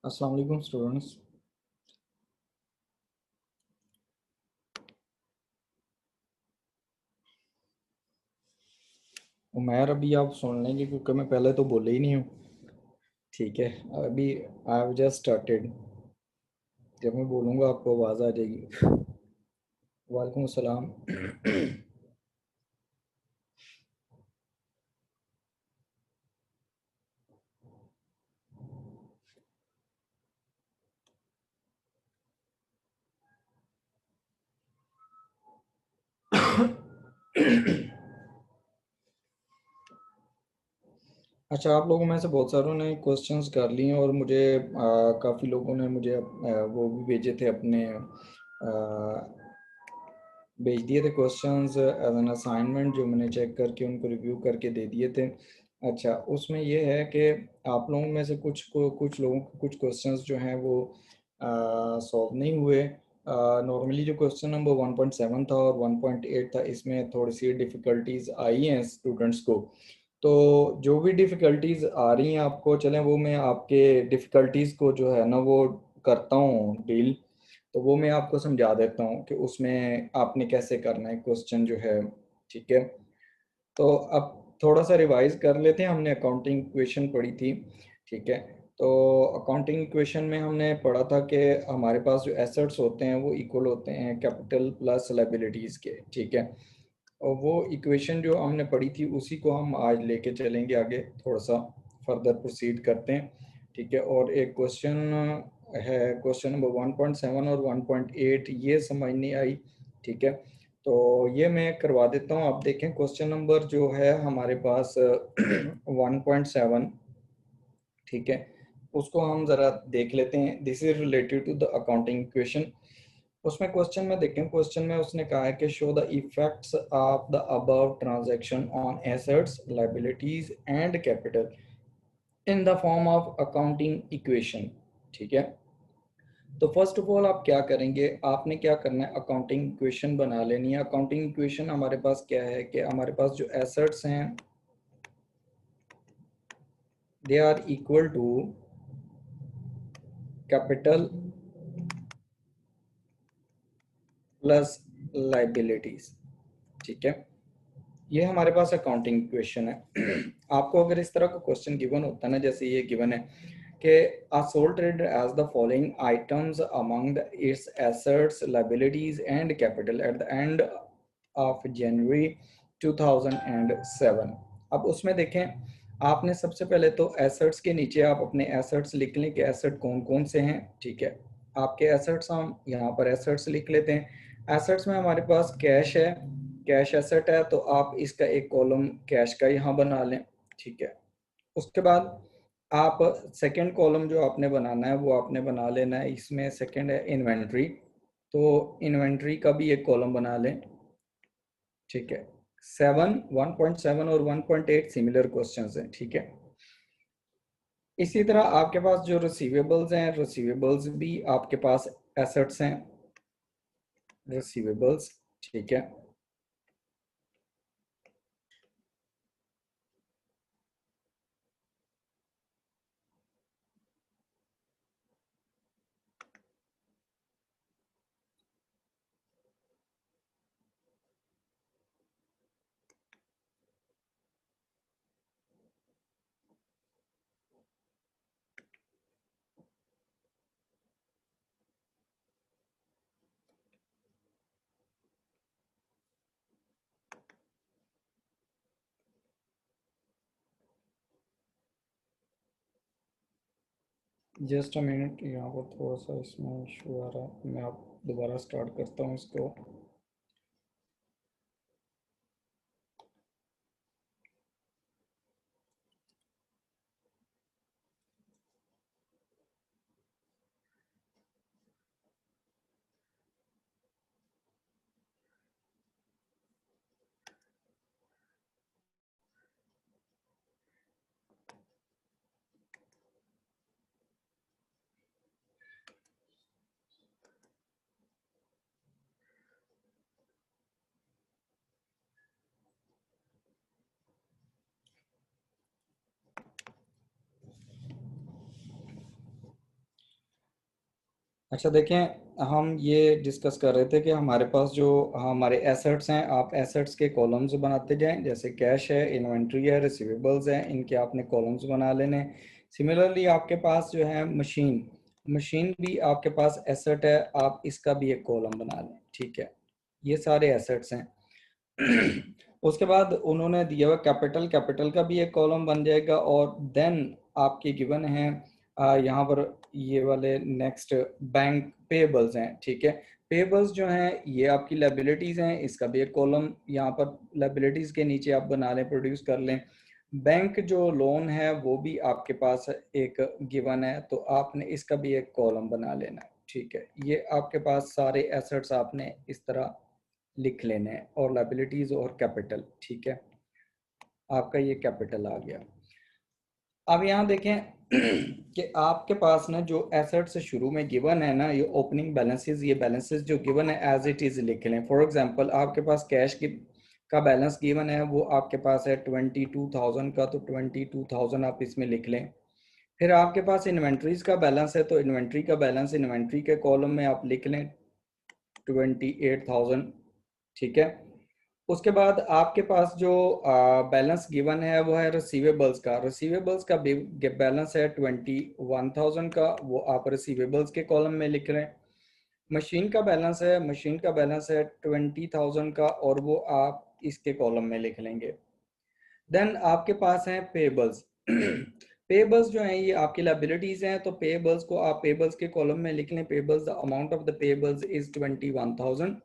अस्सलाम वालेकुम स्टूडेंट्स। उमैर अभी आप सुन लेंगे क्योंकि मैं पहले तो बोले ही नहीं हूँ। ठीक है। अभी आई हैव जस्ट स्टार्टेड। जब मैं बोलूँगा आपको आवाज़ आ जाएगी। वालेकुम अस्सलाम। अच्छा, आप लोगों में से बहुत सारों ने क्वेश्चंस कर लिए और मुझे काफ़ी लोगों ने मुझे वो भी भेजे थे अपने भेज दिए थे क्वेश्चंस एज एन असाइनमेंट, जो मैंने चेक करके उनको रिव्यू करके दे दिए थे। अच्छा, उसमें ये है कि आप लोगों में से कुछ लोगों के कुछ क्वेश्चंस जो हैं वो सॉल्व नहीं हुए। नॉर्मली जो क्वेश्चन नंबर 1.7 था और 1.8 था, इसमें थोड़ी सी डिफ़िकल्टीज आई हैं स्टूडेंट्स को। तो जो भी डिफ़िकल्टीज आ रही हैं आपको, चलें वो मैं आपके डिफ़िकल्टीज को जो है ना वो करता हूँ डील। तो वो मैं आपको समझा देता हूँ कि उसमें आपने कैसे करना है क्वेश्चन जो है। ठीक है। तो अब थोड़ा सा रिवाइज कर लेते हैं। हमने अकाउंटिंग इक्वेशन पढ़ी थी। ठीक है। तो अकाउंटिंग इक्वेशन में हमने पढ़ा था कि हमारे पास जो एसेट्स होते हैं वो इक्वल होते हैं कैपिटल प्लस लायबिलिटीज़ के। ठीक है। और वो इक्वेशन जो हमने पढ़ी थी उसी को हम आज लेके चलेंगे आगे, थोड़ा सा फर्दर प्रोसीड करते हैं। ठीक है। और एक क्वेश्चन है, क्वेश्चन नंबर 1.7 और 1.8, ये समझ नहीं आई। ठीक है। तो ये मैं करवा देता हूँ। आप देखें क्वेश्चन नंबर जो है हमारे पास 1.7। ठीक है। उसको हम ज़रा देख लेते हैं। This is related to the accounting equation. उसमें क्वेश्चन में देखें, क्वेश्चन में उसने कहा है कि show the effects of the above transaction on assets liabilities and capital in the form of accounting equation. ठीक है। तो फर्स्ट ऑफ ऑल आप क्या करेंगे, आपने क्या करना है, अकाउंटिंग इक्वेशन बना लेनी है। अकाउंटिंग इक्वेशन हमारे पास क्या है कि हमारे पास जो एसेट्स हैं they are equal to capital plus liabilities. ठीक है। ये हमारे पास अकाउंटिंग इक्वेशन है। आपको अगर इस तरह का क्वेश्चन गिवन होता है ना, जैसे ये गिवन है कि a sole trader has the following items among its assets, liabilities and capital at the end of January 2007। अब उसमें देखें, आपने सबसे पहले तो एसेट्स के नीचे आप अपने एसेट्स लिख लें कि एसेट कौन कौन से हैं। ठीक है। आपके एसेट्स हम यहाँ पर एसेट्स लिख लेते हैं। एसेट्स में हमारे पास कैश है, कैश एसेट है, तो आप इसका एक कॉलम कैश का यहाँ बना लें। ठीक है। उसके बाद आप सेकंड कॉलम जो आपने बनाना है वो आपने बना लेना है, इसमें सेकंड है इन्वेंट्री, तो इन्वेंट्री का भी एक कॉलम बना लें। ठीक है। 1.7 और 1.8 सिमिलर क्वेश्चंस हैं। ठीक है। इसी तरह आपके पास जो रिसीवेबल्स हैं, रिसीवेबल्स भी आपके पास एसेट्स हैं, रिसीवेबल्स। ठीक है। जस्ट अ मिनट, यहाँ पर थोड़ा सा इसमें इशू आ रहा है, मैं आप दोबारा स्टार्ट करता हूँ इसको। अच्छा देखें, हम ये डिस्कस कर रहे थे कि हमारे पास जो हमारे एसेट्स हैं, आप एसेट्स के कॉलम्स बनाते जाएं, जैसे कैश है, इन्वेंट्री है, रिसीवेबल्स हैं, इनके आपने कॉलम्स बना लेने। सिमिलरली आपके पास जो है मशीन, मशीन भी आपके पास एसेट है, आप इसका भी एक कॉलम बना लें, ठीक है। ये सारे एसेट्स हैं। उसके बाद उन्होंने दिया हुआ कैपिटल, कैपिटल का भी एक कॉलम बन जाएगा। और देन आपके गिवन है यहाँ पर ये वाले नेक्स्ट बैंक पेबल्स हैं, ठीक है। पेबल्स जो हैं ये आपकी लाइबिलिटीज हैं, इसका भी एक कॉलम यहाँ पर लाइबिलिटीज के नीचे आप बना लें, प्रोड्यूस कर लें। बैंक जो लोन है वो भी आपके पास एक गिवन है, तो आपने इसका भी एक कॉलम बना लेना है, ठीक है। ये आपके पास सारे एसेट्स आपने इस तरह लिख लेने हैं, और लाइबिलिटीज और कैपिटल, ठीक है। आपका ये कैपिटल आ गया। अब यहाँ देखें कि आपके पास ना जो एसेट से शुरू में गिवन है ना, ये ओपनिंग बैलेंसेस, ये बैलेंसेस जो गिवन है एज इट इज लिख लें। फॉर एग्जांपल आपके पास कैश की का बैलेंस गिवन है, वो आपके पास है 22,000 का, तो 22,000 आप इसमें लिख लें। फिर आपके पास इन्वेंट्रीज का बैलेंस है, तो इन्वेंट्री का बैलेंस इन्वेंट्री के कॉलम में आप लिख लें 28,000, ठीक है। उसके बाद आपके पास जो बैलेंस गिवन है वो है रिसीवेबल्स का, रिसीवेबल्स का बैलेंस है 21,000 का, वो आप रिसीवेबल्स के कॉलम में लिख रहे हैं। मशीन का बैलेंस है, मशीन का बैलेंस है 20,000 का, और वो आप इसके कॉलम में लिख लेंगे। देन आपके पास हैं पेबल्स। पेबल्स जो हैं ये आपकी लाइबिलिटीज हैं, तो पेबल्स को आप पेबल्स के कॉलम में लिख लें। Payables, the amount of the payables is 21,000,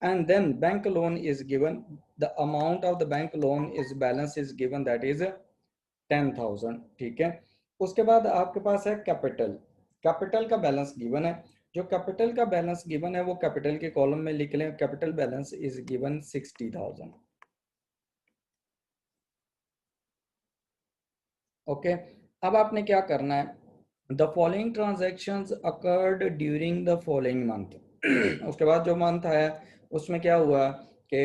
and then bank loan is given, the amount of the bank loan is balance is given, that is 10,000, ठीक है। उसके बाद आपके पास है कैपिटल, कैपिटल का बैलेंस गिवन है। जो कैपिटल का बैलेंस गिवन है वो कैपिटल के कॉलम में लिख लें। Capital balance is given 60,000, okay. अब आपने क्या करना है, the following transactions occurred during the following month. उसके बाद जो मंथ है उसमें क्या हुआ कि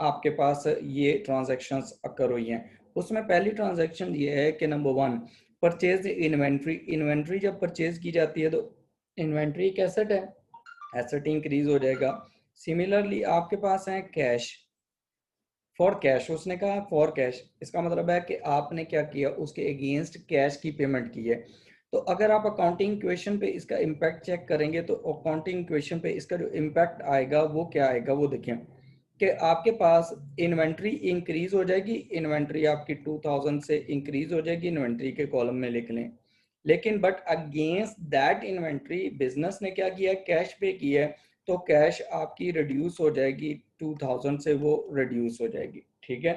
आपके पास ये ट्रांजेक्शन्स अकर हुई हैं। उसमें पहली ट्रांजेक्शन ये है कि नंबर 1, परचेज इन्वेंट्री। इन्वेंट्री जब परचेज की जाती है तो इन्वेंट्री एक एसेट है, एसेट इंक्रीज हो जाएगा। सिमिलरली आपके पास है कैश, फॉर कैश, उसने कहा फॉर कैश, इसका मतलब है कि आपने क्या किया, उसके अगेंस्ट कैश की पेमेंट की है। तो अगर आप अकाउंटिंग इक्वेशन पे इसका इम्पैक्ट चेक करेंगे, तो अकाउंटिंग इक्वेशन पे इसका जो इम्पैक्ट आएगा वो क्या आएगा, वो देखें कि आपके पास इन्वेंट्री इंक्रीज हो जाएगी। इन्वेंट्री आपकी 2000 से इंक्रीज हो जाएगी, इन्वेंट्री के कॉलम में लिख लें। लेकिन but against that inventory business ने क्या किया, कैश पे किया है, तो कैश आपकी रिड्यूस हो जाएगी, 2000 से वो रिड्यूस हो जाएगी, ठीक है।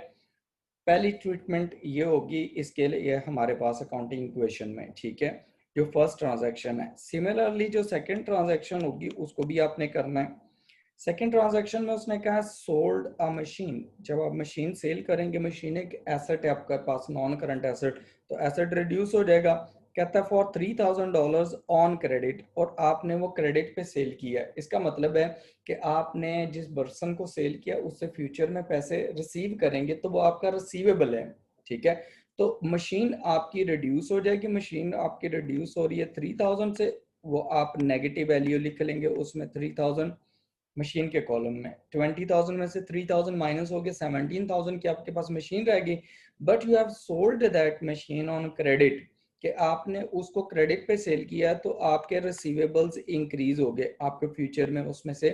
पहली ट्रीटमेंट ये होगी इसके लिए, ये हमारे पास अकाउंटिंग इक्वेशन में, ठीक है, जो फर्स्ट ट्रांजैक्शन है। सिमिलरली जो सेकंड ट्रांजैक्शन होगी उसको भी आपने करना है। सेकंड ट्रांजैक्शन में उसने कहा सोल्ड अ मशीन, जब आप मशीन सेल करेंगे, मशीन एक एसेट है आपके पास, नॉन करंट एसेट, तो एसेट रिड्यूस हो जाएगा। कहता है फॉर $3,000 ऑन क्रेडिट, और आपने वो क्रेडिट पे सेल किया है। इसका मतलब है कि आपने जिस पर्सन को सेल किया उससे फ्यूचर में पैसे रिसीव करेंगे, तो वो आपका रिसीवेबल है, ठीक है। तो मशीन आपकी रिड्यूस हो जाएगी, मशीन आपकी रिड्यूस हो रही है 3000 से, वो आप नेगेटिव वैल्यू लिख लेंगे उसमें 3000 मशीन के कॉलम में। 20,000 में से 3000 माइनस हो गए, 17,000 की आपके पास मशीन रहेगी। But you have sold that machine on credit, कि आपने उसको क्रेडिट पे सेल किया, तो आपके रिसीवेबल्स इंक्रीज हो गए, आपके फ्यूचर में उसमें से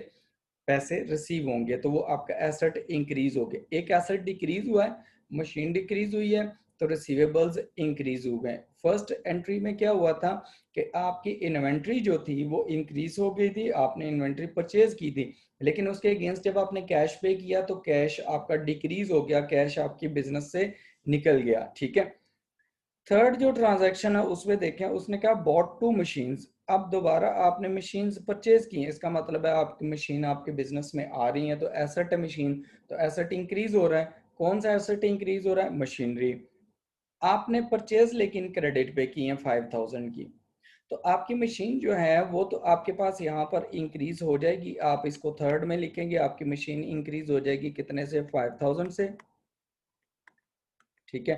पैसे रिसीव होंगे, तो वो आपका एसेट इंक्रीज हो गए। एक एसेट डिक्रीज हुआ है, मशीन डिक्रीज हुई है, तो रिसीवेबल्स इंक्रीज हो गए। फर्स्ट एंट्री में क्या हुआ था कि आपकी इन्वेंट्री जो थी वो इंक्रीज हो गई थी, आपने इन्वेंट्री परचेज की थी, लेकिन उसके अगेंस्ट जब आपने कैश पे किया तो कैश आपका डिक्रीज हो गया, कैश आपकी बिजनेस से निकल गया, ठीक है। थर्ड जो ट्रांजैक्शन है उसमें देखें, उसने कहा बॉट टू मशीन्स। अब दोबारा आपने मशीन्स परचेज की हैं, इसका मतलब है आपकी मशीन आपके बिजनेस में आ रही है, तो एसेट है मशीन, तो एसेट इंक्रीज हो रहा है। कौन सा एसेट इंक्रीज हो रहा है, मशीनरी। आपने परचेज लेकिन क्रेडिट पे की है 5000 की, तो आपकी मशीन जो है वो तो आपके पास यहाँ पर इंक्रीज हो जाएगी। आप इसको थर्ड में लिखेंगे, आपकी मशीन इंक्रीज हो जाएगी कितने से, 5000 से, ठीक है।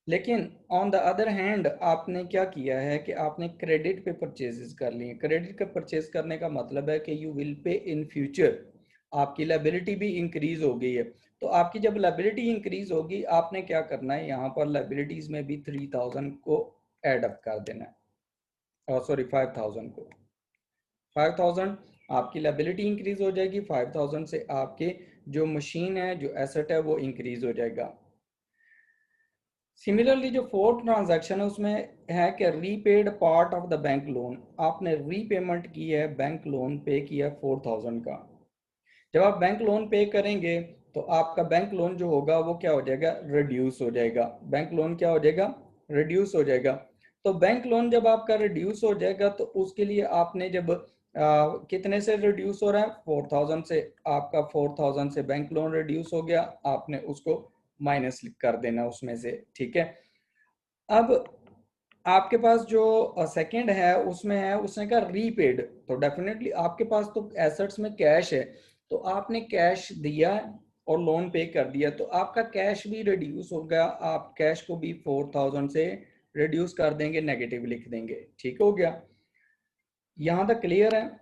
लेकिन ऑन द अदर हैंड आपने क्या किया है कि आपने क्रेडिट पे परचेजेस कर लिए। क्रेडिट का परचेज करने का मतलब है कि you will pay in future, आपकी लाइबिलिटी भी इंक्रीज हो गई है। तो आपकी जब लाइबिलिटी इंक्रीज होगी, आपने क्या करना है, यहाँ पर लाइबिलिटीज में भी 3000 को ऐड अप कर देना है, और सॉरी 5000 को। 5000 आपकी लाइबिलिटी इंक्रीज हो जाएगी, 5000 से आपके जो मशीन है, जो एसेट है, वो इंक्रीज हो जाएगा। सिमिलरली जो फोर्थ ट्रांजैक्शन है उसमें है कि repaid part of the bank loan, आपने रीपेमेंट की है, बैंक लोन पे किया 4000 का। जब आप बैंक लोन पे करेंगे तो आपका बैंक लोन जो होगा वो क्या हो जाएगा, रिड्यूस हो जाएगा। बैंक लोन क्या हो जाएगा, रिड्यूस हो जाएगा। तो बैंक लोन जब आपका रिड्यूस हो जाएगा तो उसके लिए आपने जब कितने से रिड्यूस हो रहा है, 4000 से, आपका 4000 से बैंक लोन रिड्यूस हो गया, आपने उसको माइनस कर देना उसमें से, ठीक है। अब आपके पास जो सेकंड है उसमें है, उसने कहा रीपेड, तो डेफिनेटली आपके पास तो एसेट्स में कैश है, तो आपने कैश दिया और लोन पे कर दिया, तो आपका कैश भी रिड्यूस हो गया। आप कैश को भी 4000 से रिड्यूस कर देंगे, नेगेटिव लिख देंगे, ठीक हो गया। यहां तक क्लियर है?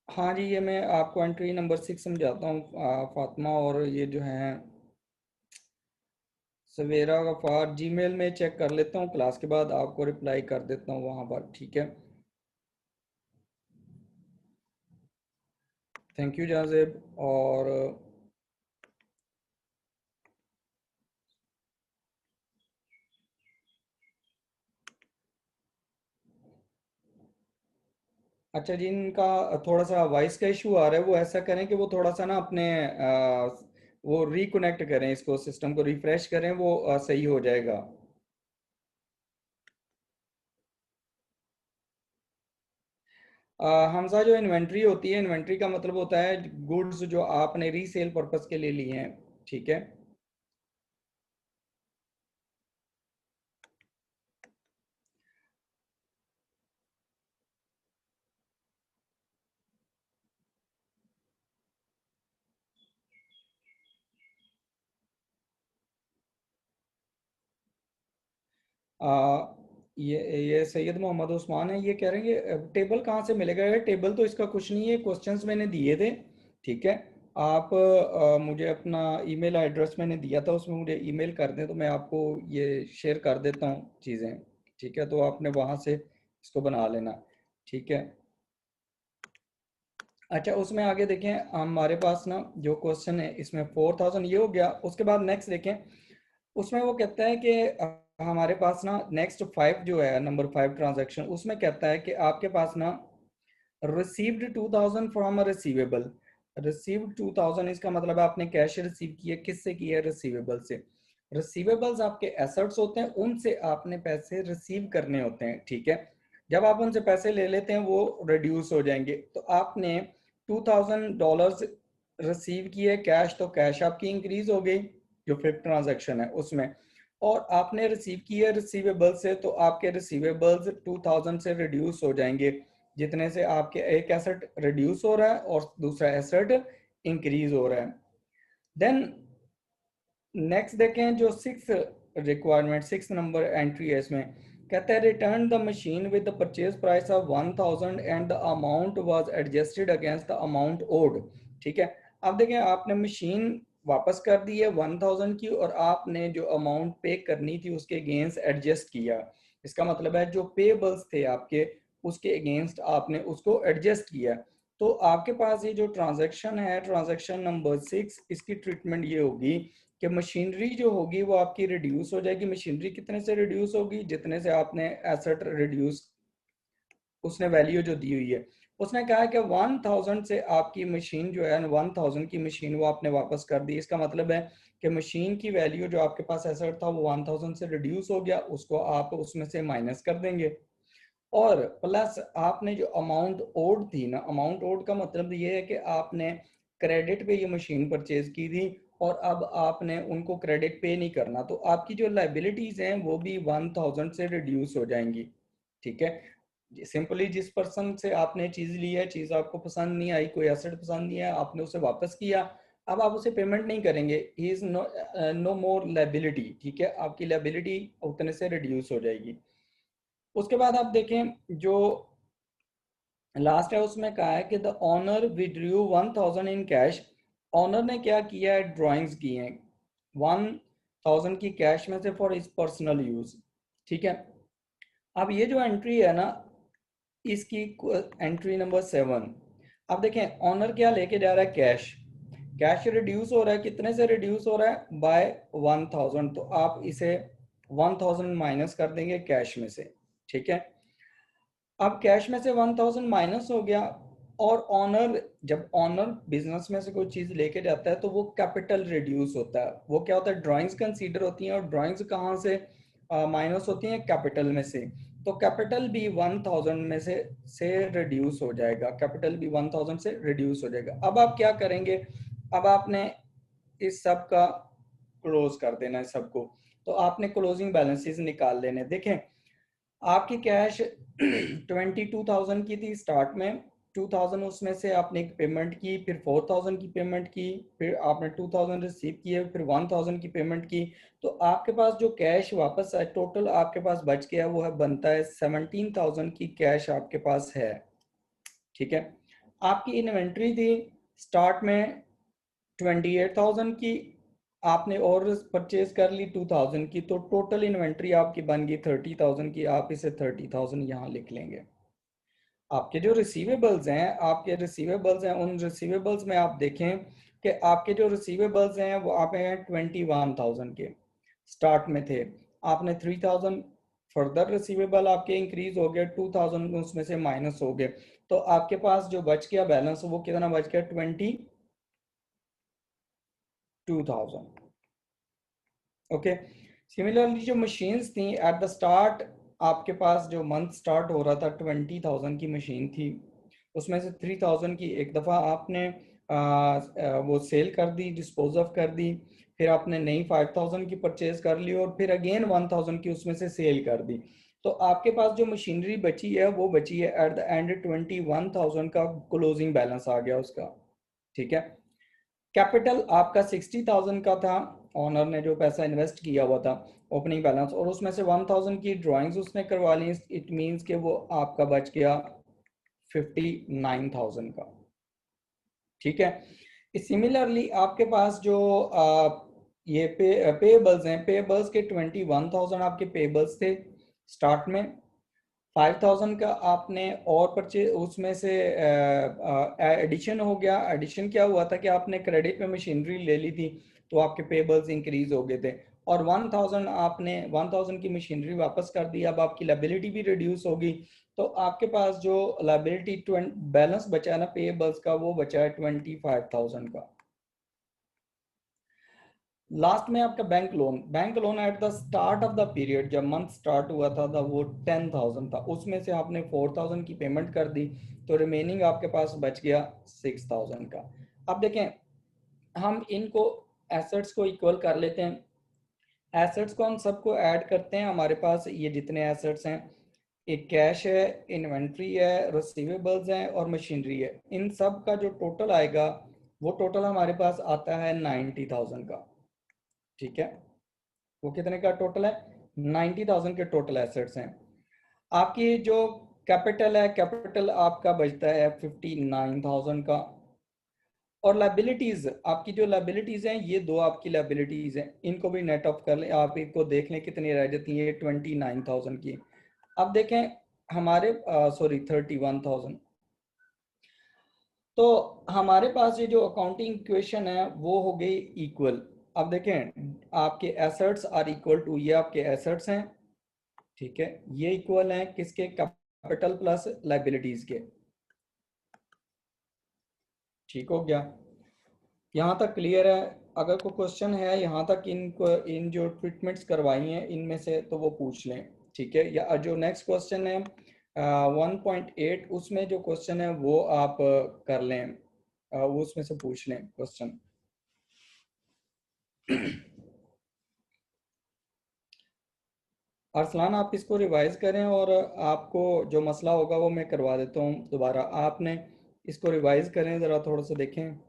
हाँ जी, ये मैं आपको एंट्री नंबर 6 समझाता हूँ फातिमा। और ये जो है सवेरा गफार, जीमेल में चेक कर लेता हूँ, क्लास के बाद आपको रिप्लाई कर देता हूँ वहाँ पर, ठीक है। थैंक यू जाजेब। और अच्छा, जिनका थोड़ा सा वॉइस का इशू आ रहा है वो ऐसा करें कि वो थोड़ा सा ना अपने वो रिकनेक्ट करें, इसको सिस्टम को रिफ्रेश करें, वो सही हो जाएगा। हमजा, जो इन्वेंट्री होती है, इन्वेंट्री का मतलब होता है गुड्स जो आपने रीसेल पर्पस के लिए लिए हैं, ठीक है। आ, ये सैयद मोहम्मद उस्मान है, ये कह रहे हैं कि टेबल कहाँ से मिलेगा। ये टेबल तो इसका कुछ नहीं है, क्वेश्चंस मैंने दिए थे, ठीक है। आप मुझे अपना ईमेल एड्रेस मैंने दिया था, उसमें मुझे ईमेल कर दें तो मैं आपको ये शेयर कर देता हूँ चीज़ें, ठीक है। तो आपने वहाँ से इसको बना लेना, ठीक है। अच्छा, उसमें आगे देखें, हमारे पास ना जो क्वेश्चन है इसमें 4000 ये हो गया। उसके बाद नेक्स्ट देखें, उसमें वो कहता है कि हमारे पास ना नेक्स्ट 5 जो है, नंबर 5 ट्रांजैक्शन, उसमें कहता है कि आपके पास ना received 2000 from a receivable. Received 2000 इसका मतलब है आपने कैश रिसीव किया, किससे किया, रिसीवेबल से। रिसीवेबल्स आपके एसेट्स होते हैं, उनसे आपने पैसे रिसीव करने होते हैं, ठीक है। जब आप उनसे पैसे ले लेते हैं वो रिड्यूस हो जाएंगे। तो आपने $2000 रिसीव किए कैश, तो कैश आपकी इंक्रीज हो गई जो फिफ्थ ट्रांजैक्शन है उसमें। और आपने रिसीव किया रिसीवेबल से, तो आपके रिसीवेबल्स 2000 से रिड्यूस हो जाएंगे, जितने से आपके एक एसेट रिड्यूस हो रहा है और दूसरा एसेट इंक्रीज हो रहा है। देन नेक्स्ट देखें, जो सिक्स रिक्वायरमेंट, 6 नंबर एंट्री है, इसमें कहता है return the machine with the purchase price of 1000 and the amount was adjusted against the amount owed, ठीक है। अब देखें, आपने मशीन वापस कर दी है 1000 की, और आपने जो अमाउंट पे करनी थी उसके अगेंस्ट एडजस्ट किया। इसका मतलब है जो पेबल्स थे आपके, उसके अगेंस्ट आपने उसको एडजस्ट किया। तो आपके पास ये जो ट्रांजैक्शन है, ट्रांजैक्शन नंबर 6, इसकी ट्रीटमेंट ये होगी कि मशीनरी जो होगी वो आपकी रिड्यूस हो जाएगी। मशीनरी कितने से रिड्यूस होगी, जितने से आपने एसेट रिड्यूस, उसने वैल्यू जो दी हुई है, उसने कहा है कि 1000 से आपकी मशीन जो है, 1000 की मशीन वो आपने वापस कर दी। इसका मतलब है कि मशीन की वैल्यू जो आपके पास एसेट था वो 1000 से रिड्यूस हो गया, उसको आप उसमें से माइनस कर देंगे। और प्लस आपने जो अमाउंट ओड थी ना, अमाउंट ओड का मतलब ये है कि आपने क्रेडिट पे ये मशीन परचेज की थी और अब आपने उनको क्रेडिट पे नहीं करना, तो आपकी जो लाइबिलिटीज हैं वो भी 1000 से रिड्यूस हो जाएंगी, ठीक है। सिंपली जिस पर्सन से आपने चीज ली है, चीज आपको पसंद नहीं आई, कोई एसेट पसंद नहीं है, आपने उसे वापस किया, अब आप उसे पेमेंट नहीं करेंगे, he is no more liability, ठीक है, आपकी लायबिलिटी उतने से रिड्यूस हो जाएगी। उसके बाद आप देखें जो लास्ट है उसमें कहा है कि the owner withdrew 1000 in cash. Owner ने क्या किया है, ड्राइंग्स की हैं 1000 की कैश में से फॉर इस पर्सनल यूज, ठीक है। अब ये जो एंट्री है ना, इसकी एंट्री नंबर 7, अब देखें ऑनर क्या लेके जा रहा है, कैश। कैश रिड्यूस हो रहा है, कितने से रिड्यूस हो रहा है, बाय 1000, तो आप इसे 1000 माइनस कर देंगे कैश में से, ठीक है। अब कैश में से 1000 माइनस हो गया, और ऑनर, जब ऑनर बिजनेस में से कोई चीज लेके जाता है तो वो कैपिटल रिड्यूस होता है, वो क्या होता है, ड्राइंग्स कंसीडर होती हैं, और ड्राइंग्स कहाँ से माइनस होती हैं, कैपिटल में से। तो कैपिटल भी 1000 में से रिड्यूस हो जाएगा, कैपिटल भी 1000 से रिड्यूस हो जाएगा। अब आप क्या करेंगे, अब आपने इस सब का क्लोज कर देना है सबको, तो आपने क्लोजिंग बैलेंसेस निकाल लेने। देखें आपकी कैश 22,000 की थी स्टार्ट में, 2000 उसमें से आपने एक पेमेंट की, फिर 4000 की पेमेंट की, फिर आपने 2000 रिसीव किए, फिर 1000 की पेमेंट की। तो आपके पास जो कैश वापस है टोटल आपके पास बच गया वो है, बनता है 17,000 की कैश आपके पास है, ठीक है। आपकी इन्वेंट्री थी स्टार्ट में 28,000 की, आपने और परचेज कर ली 2000 की, तो टोटल इन्वेंट्री आपकी बन गई 30,000 की। आप इसे 30,000 यहाँ लिख लेंगे। आपके जो रिसीवेबल्स हैं, आपके रिसीवेबल्स हैं, उन रिसीवेबल्स में आप देखें कि आपके जो रिसीवेबल्स हैं वो आप हैं 21,000 के, स्टार्ट में थे, आपने 3000 फर्दर रिसीवेबल आपके इंक्रीज हो गए, 2000 उसमें से माइनस हो गए, तो आपके पास जो बच गया बैलेंस वो कितना बच गया, 22,000। ओके, सिमिलरली जो मशीन्स थी एट द स्टार्ट, आपके पास जो मंथ स्टार्ट हो रहा था 20,000 की मशीन थी, उसमें से 3,000 की एक दफ़ा आपने वो सेल कर दी, डिस्पोज ऑफ कर दी, फिर आपने नई 5,000 की परचेज कर ली, और फिर अगेन 1,000 की उसमें से सेल कर दी। तो आपके पास जो मशीनरी बची है वो बची है एट द एंड 21,000 का क्लोजिंग बैलेंस आ गया उसका, ठीक है। कैपिटल आपका 60,000 का था, ऑनर ने जो पैसा इन्वेस्ट किया हुआ था ओपनिंग बैलेंस, और उसमें से 1000 की ड्राइंग्स उसने करवा ली, इट मींस कि वो आपका बच गया 59,000 का, ठीक है। सिमिलरली आपके पास जो ये पेबल्स हैं, पेबल्स के 21,000 आपके पेबल्स थे स्टार्ट में, 5,000 का आपने और परचेज उसमें से एडिशन हो गया। एडिशन क्या हुआ था कि आपने क्रेडिट पे मशीनरी ले ली थी, तो आपके पेबल्स इंक्रीज हो गए थे, और 1000 आपने 1000 की मशीनरी वापस कर दी, अब आपकी लायबिलिटी भी रिड्यूस होगी। तो आपके पास जो लायबिलिटी बैलेंस बचा है ना पेबल्स का, वो बचा है 25,000 का। लास्ट में आपका bank loan, bank loan at the start of the period, जब मंथ स्टार्ट हुआ था वो 10,000 था, उसमें से आपने 4,000 की पेमेंट कर दी, तो रिमेनिंग आपके पास बच गया 6,000 का। अब देखें हम इनको एसेट्स को इक्वल कर लेते हैं, एसेट्स को हम सबको ऐड करते हैं, हमारे पास ये जितने एसेट्स हैं, एक कैश है, इन्वेंट्री है, रिसीवेबल्स हैं और मशीनरी है, इन सब का जो टोटल आएगा वो टोटल हमारे पास आता है 90,000 का, ठीक है। वो कितने का टोटल है, 90,000 के टोटल एसेट्स हैं। आपकी जो कैपिटल है, कैपिटल आपका बचता है 59,000 का, और लाइबिलिटीज, आपकी जो लाइबिलिटीज हैं ये दो आपकी लाइबिलिटीज हैं, इनको भी नेट ऑफ कर लें, आप इनको देख लें कितनी रह जाती है, 29,000 की। अब देखें हमारे सॉरी 31,000, तो हमारे पास ये जो अकाउंटिंग इक्वेशन है वो हो गई इक्वल। अब देखें आपके एसेट्स आर इक्वल टू, ये आपके एसेट्स हैं, ठीक है, ये इक्वल है किसके, कैपिटल प्लस लाइबिलिटीज के, ठीक हो गया। यहाँ तक क्लियर है, अगर कोई क्वेश्चन है यहाँ तक इन जो ट्रीटमेंट्स करवाई हैं इनमें से तो वो पूछ लें, ठीक है। या जो नेक्स्ट क्वेश्चन है 1.8, उसमें जो क्वेश्चन है वो आप कर लें, वो उसमें से पूछ लें क्वेश्चन। अरसलान आप इसको रिवाइज करें, और आपको जो मसला होगा वो मैं करवा देता हूँ दोबारा, आपने इसको रिवाइज करें ज़रा, थोड़ा सा देखें।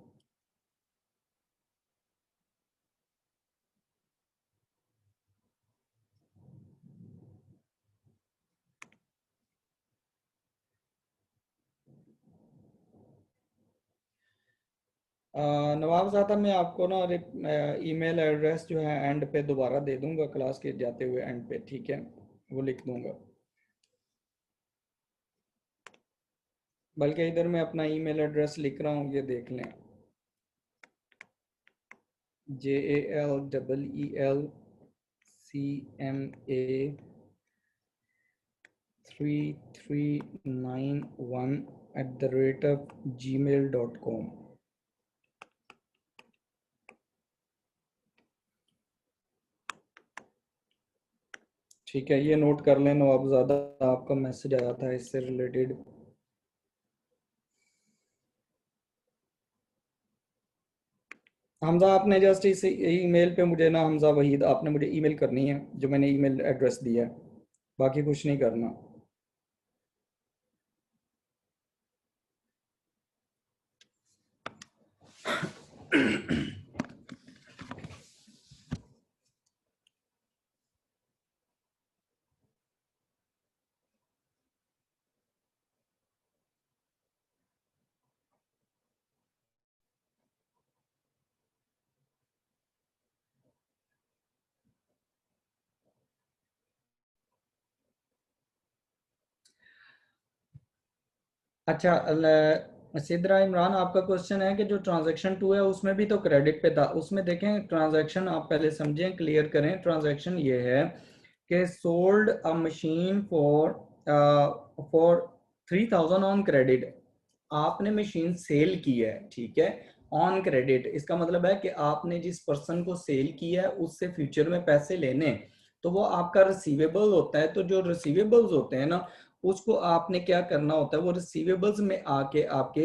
नवाबज़ादा, मैं आपको ना ईमेल एड्रेस जो है एंड पे दोबारा दे दूंगा, क्लास के जाते हुए एंड पे, ठीक है, वो लिख दूंगा। बल्कि इधर मैं अपना ईमेल एड्रेस लिख रहा हूँ, ये देख लें। JALEECMA3391 @gmail.com। ठीक है, ये नोट कर लें नवाबज़ादा, आपका मैसेज आया था इससे रिलेटेड। हमजा, आपने जस्ट इस ईमेल पे मुझे ना, हमजा वहीद, आपने मुझे ईमेल करनी है जो मैंने ईमेल एड्रेस दिया है, बाकी कुछ नहीं करना। अच्छा, सिद्रा इमरान, आपका क्वेश्चन है कि जो ट्रांजैक्शन 2 है उसमें भी तो क्रेडिट पे था, उसमें देखें ट्रांजैक्शन आप पहले समझें, क्लियर करें। ट्रांजैक्शन ये है कि sold a machine for 3000 on credit. आपने मशीन सेल की है, ठीक है, ऑन क्रेडिट। इसका मतलब है कि आपने जिस पर्सन को सेल किया है उससे फ्यूचर में पैसे लेने, तो वो आपका रिसीवेबल होता है। तो जो रिसीवेबल्स होते हैं ना, उसको आपने क्या करना होता है, वो रिसीवेबल्स में आके आपके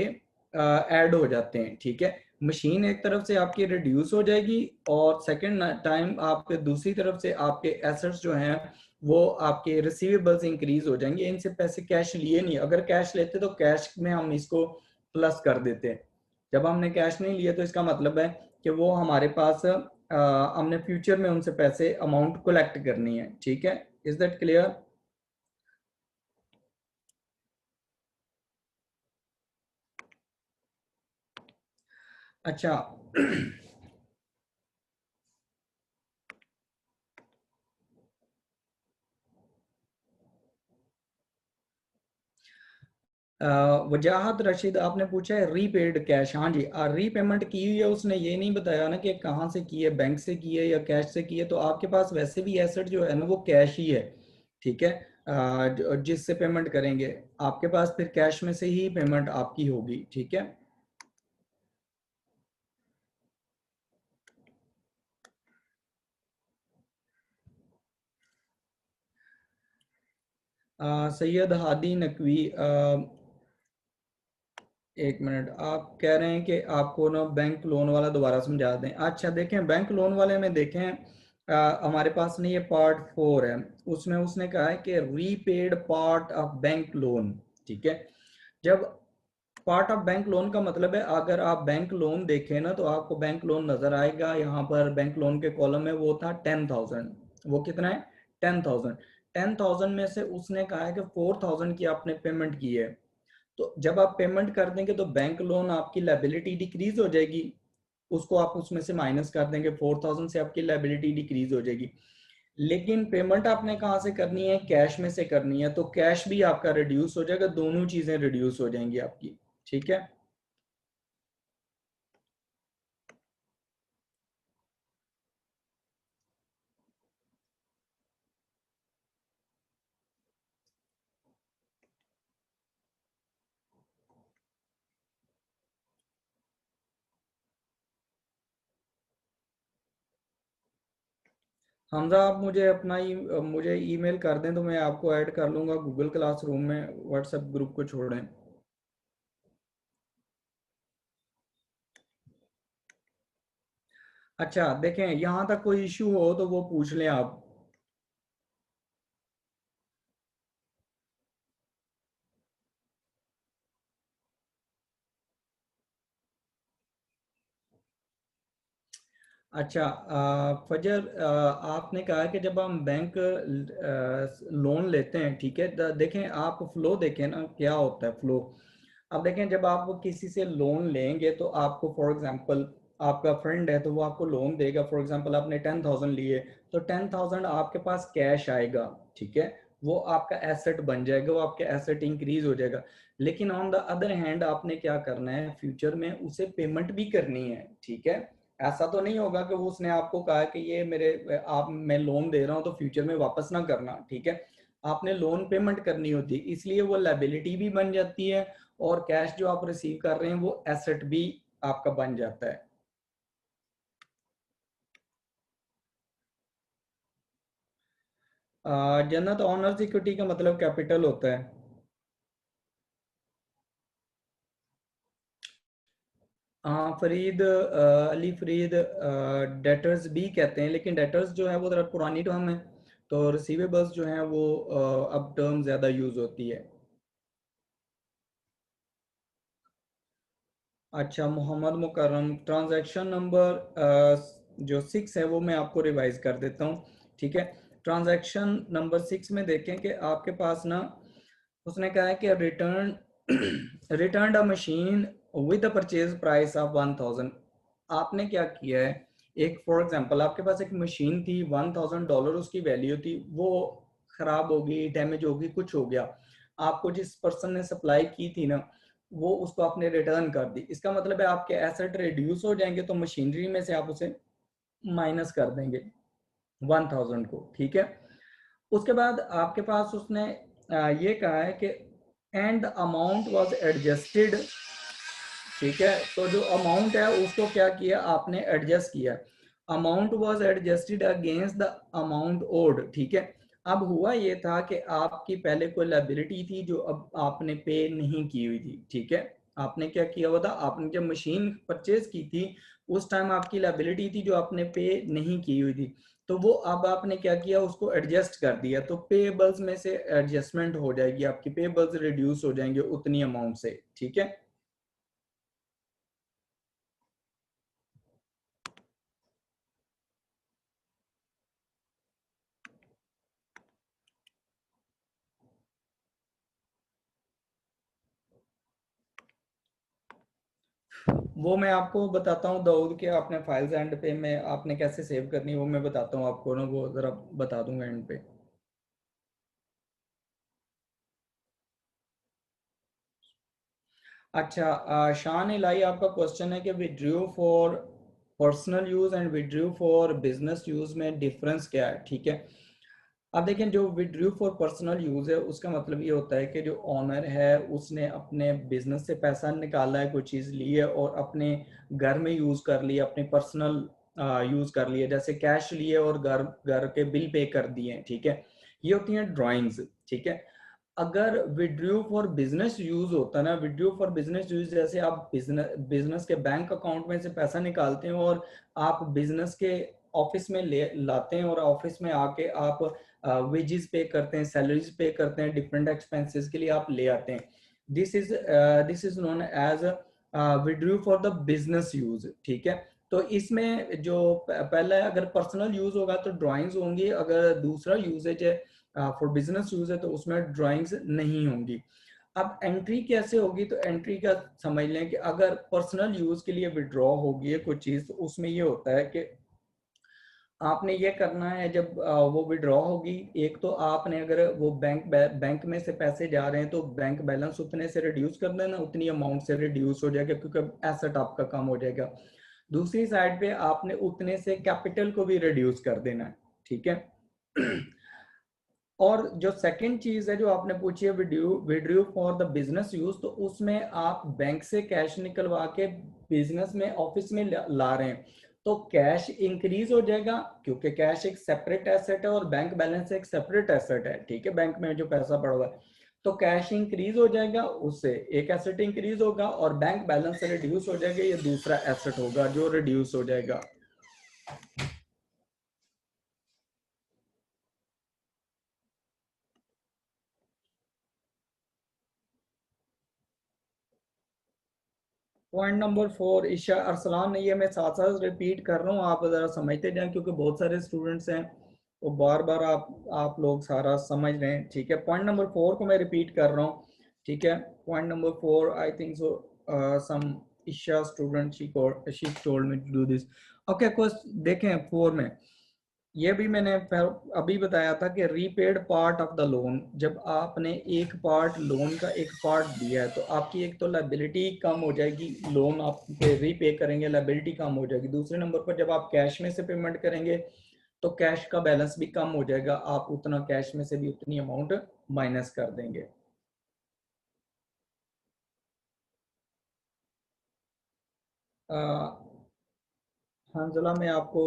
ऐड हो जाते हैं, ठीक है। मशीन एक तरफ से आपकी रिड्यूस हो जाएगी, और सेकंड टाइम आपके दूसरी तरफ से आपके एसेट्स जो हैं वो आपके रिसीवेबल्स इंक्रीज हो जाएंगे। इनसे पैसे कैश लिए नहीं, अगर कैश लेते तो कैश में हम इसको प्लस कर देते। जब हमने कैश नहीं लिए तो इसका मतलब है कि वो हमारे पास हमने फ्यूचर में उनसे पैसे अमाउंट कलेक्ट करनी है, ठीक है। Is that clear? अच्छा। वजाहत रशीद, आपने पूछा है रीपेड कैश। हाँ जी, रीपेमेंट की हुई है, उसने ये नहीं बताया ना कि कहाँ से की है, बैंक से की है या कैश से की है। तो आपके पास वैसे भी एसेट जो है ना वो कैश ही है, ठीक है। जिससे पेमेंट करेंगे आपके पास फिर कैश में से ही पेमेंट आपकी होगी, ठीक है। सैयद हादी नकवी, एक मिनट, आप कह रहे हैं कि आपको ना बैंक लोन वाला दोबारा समझा दें। अच्छा देखें, बैंक लोन वाले में देखें, हमारे पास नहीं, ये पार्ट 4 है, उसमें उसने कहा है कि repaid part of bank loan, ठीक है। जब पार्ट ऑफ बैंक लोन का मतलब है, अगर आप बैंक लोन देखें ना तो आपको बैंक लोन नजर आएगा, यहाँ पर बैंक लोन के कॉलम में वो था 10,000। वो कितना है? 10,000। 10,000 में से उसने कहा है कि 4,000 की आपने पेमेंट की है। तो जब आप पेमेंट कर देंगे तो बैंक लोन आपकी लाइबिलिटी डिक्रीज हो जाएगी, उसको आप उसमें से माइनस कर देंगे, 4,000 से आपकी लाइबिलिटी डिक्रीज हो जाएगी। लेकिन पेमेंट आपने कहाँ से करनी है? कैश में से करनी है, तो कैश भी आपका रिड्यूस हो जाएगा, दोनों चीजें रिड्यूस हो जाएंगी आपकी, ठीक है। हमजा, आप मुझे अपना मुझे ईमेल कर दें तो मैं आपको ऐड कर लूंगा गूगल क्लासरूम में, व्हाट्सएप ग्रुप को छोड़ें। अच्छा देखें, यहाँ तक कोई इश्यू हो तो वो पूछ लें आप। अच्छा, फजर, आपने कहा कि जब हम बैंक लोन लेते हैं, ठीक है, देखें आप फ्लो देखें ना क्या होता है फ्लो। अब देखें, जब आप किसी से लोन लेंगे तो आपको फॉर एग्जांपल आपका फ्रेंड है तो वो आपको लोन देगा, फॉर एग्जांपल आपने 10,000 लिए तो 10,000 आपके पास कैश आएगा, ठीक है, वो आपका एसेट बन जाएगा, वो आपका एसेट इंक्रीज हो जाएगा। लेकिन ऑन द अदर हैंड आपने क्या करना है, फ्यूचर में उसे पेमेंट भी करनी है, ठीक है। ऐसा तो नहीं होगा कि वो उसने आपको कहा कि ये मेरे आप मैं लोन दे रहा हूँ तो फ्यूचर में वापस ना करना, ठीक है। आपने लोन पेमेंट करनी होती है, इसलिए वो लायबिलिटी भी बन जाती है और कैश जो आप रिसीव कर रहे हैं वो एसेट भी आपका बन जाता है। जन्नत, ऑनर्स इक्विटी का मतलब कैपिटल होता है। हाँ फरीद, अली फरीद, डेटर्स भी कहते हैं, लेकिन डेटर्स जो है वो जरा पुरानी टर्म है, तो रिसीवेबल्स जो है वो अब टर्म ज़्यादा यूज़ होती है। अच्छा मोहम्मद मुकर्रम, ट्रांजैक्शन नंबर जो 6 है वो मैं आपको रिवाइज कर देता हूँ, ठीक है। ट्रांजैक्शन नंबर 6 में देखें कि आपके पास ना उसने कहा है कि return return a machine with the purchase price of 1,000। आपने क्या किया है, एक फॉर एग्जांपल आपके पास एक मशीन थी, $1,000 उसकी वैल्यू थी, वो खराब हो गई, डैमेज हो गई, कुछ हो गया, आपको जिस पर्सन ने सप्लाई की थी ना वो उसको आपने रिटर्न कर दी, इसका मतलब है आपके एसेट रिड्यूस हो जाएंगे, तो मशीनरी में से आप उसे माइनस कर देंगे 1,000 को, ठीक है। उसके बाद आपके पास उसने ये कहा है कि एंड अमाउंट वाज एडजस्टेड, ठीक है, तो जो अमाउंट है उसको क्या किया आपने, एडजस्ट किया, amount was adjusted against the amount owed, ठीक है। अब हुआ ये था कि आपकी पहले कोई लायबिलिटी थी जो अब आपने पे नहीं की हुई थी, ठीक है। आपने क्या किया हुआ था, आपने जब मशीन परचेज की थी उस टाइम आपकी लायबिलिटी थी जो आपने पे नहीं की हुई थी, तो वो अब आपने क्या किया, उसको एडजस्ट कर दिया, तो पेबल्स में से एडजस्टमेंट हो जाएगी, आपकी पेबल्स रिड्यूस हो जाएंगे उतनी अमाउंट से, ठीक है। वो मैं आपको बताता हूँ दाऊद के, आपने फाइल्स एंड पे में आपने कैसे सेव करनी है वो मैं बताता हूँ आपको ना, वो ज़रा बता दूंगा एंड पे। अच्छा शान इलाई, आपका क्वेश्चन है कि withdrew for personal use and withdrew for business use में डिफरेंस क्या है, ठीक है। अब देखें, जो विड्रू फॉर पर्सनल यूज़ है उसका मतलब ये होता है कि जो ऑनर है उसने अपने बिजनेस से पैसा निकाला है, कोई चीज़ ली है और अपने घर में यूज़ कर लिया, अपने पर्सनल यूज़ कर लिया, जैसे कैश लिए और घर घर के बिल पे कर दिए, ठीक है, ये होती हैं ड्राइंग्स, ठीक है। अगर विड्रू फॉर बिजनेस यूज होता है ना, विड्रू फॉर बिजनेस यूज जैसे आप बिजनेस बिजनेस के बैंक अकाउंट में से पैसा निकालते हैं और आप बिजनेस के ऑफिस में ले लाते हैं और ऑफिस में आके आप वेजेस पे करते हैं, सैलरीज पे करते हैं, डिफरेंट एक्सपेंसेस के लिए आप ले आते हैं, this is known as withdrew for the business use, ठीक है। तो इसमें जो पहला है, अगर पर्सनल यूज होगा तो ड्राइंग्स होंगी, अगर दूसरा यूजेज है फॉर बिजनेस यूज है तो उसमें ड्राइंग्स नहीं होंगी। अब एंट्री कैसे होगी, तो एंट्री का समझ लें कि अगर पर्सनल यूज के लिए विड्रॉ होगी है कोई चीज, तो उसमें ये होता है कि आपने ये करना है, जब वो विड्रॉ होगी, एक तो आपने अगर वो बैंक में से पैसे जा रहे हैं तो बैंक बैलेंस उतने से रिड्यूस कर देना, उतनी अमाउंट से रिड्यूस हो जाएगा क्योंकि एसेट आपका कम हो जाएगा। दूसरी साइड पे आपने उतने से कैपिटल को भी रिड्यूस कर देना है, ठीक है। और जो सेकंड चीज है जो आपने पूछी है, withdrew for the business use, तो उसमें आप बैंक से कैश निकलवा के बिजनेस में ऑफिस में ला रहे हैं, तो कैश इंक्रीज हो जाएगा क्योंकि कैश एक सेपरेट एसेट है और बैंक बैलेंस एक सेपरेट एसेट है, ठीक है, बैंक में जो पैसा पड़ा हुआ है, तो कैश इंक्रीज हो जाएगा, उससे एक एसेट इंक्रीज होगा और बैंक बैलेंस से रिड्यूस हो जाएगा, ये दूसरा एसेट होगा जो रिड्यूस हो जाएगा। पॉइंट नंबर 4, ईशा अरसलान ने, ये मैं साथ साथ रिपीट कर रहा हूँ, आप ज़रा समझते जाएं क्योंकि बहुत सारे स्टूडेंट्स हैं, तो बार बार आप लोग सारा समझ रहे हैं, ठीक है। पॉइंट नंबर 4 को मैं रिपीट कर रहा हूँ, ठीक है। Point number 4, I think so some Isha student she told me to do this. Okay, question देखें 4 में, ये भी मैंने अभी बताया था कि repaid part of the loan, जब आपने एक पार्ट लोन का एक पार्ट दिया है तो आपकी एक तो लायबिलिटी कम हो जाएगी, लोन आप रीपे करेंगे, लायबिलिटी कम हो जाएगी। दूसरे नंबर पर जब आप कैश में से पेमेंट करेंगे तो कैश का बैलेंस भी कम हो जाएगा, आप उतना कैश में से भी उतनी अमाउंट माइनस कर देंगे। हांजला मैं आपको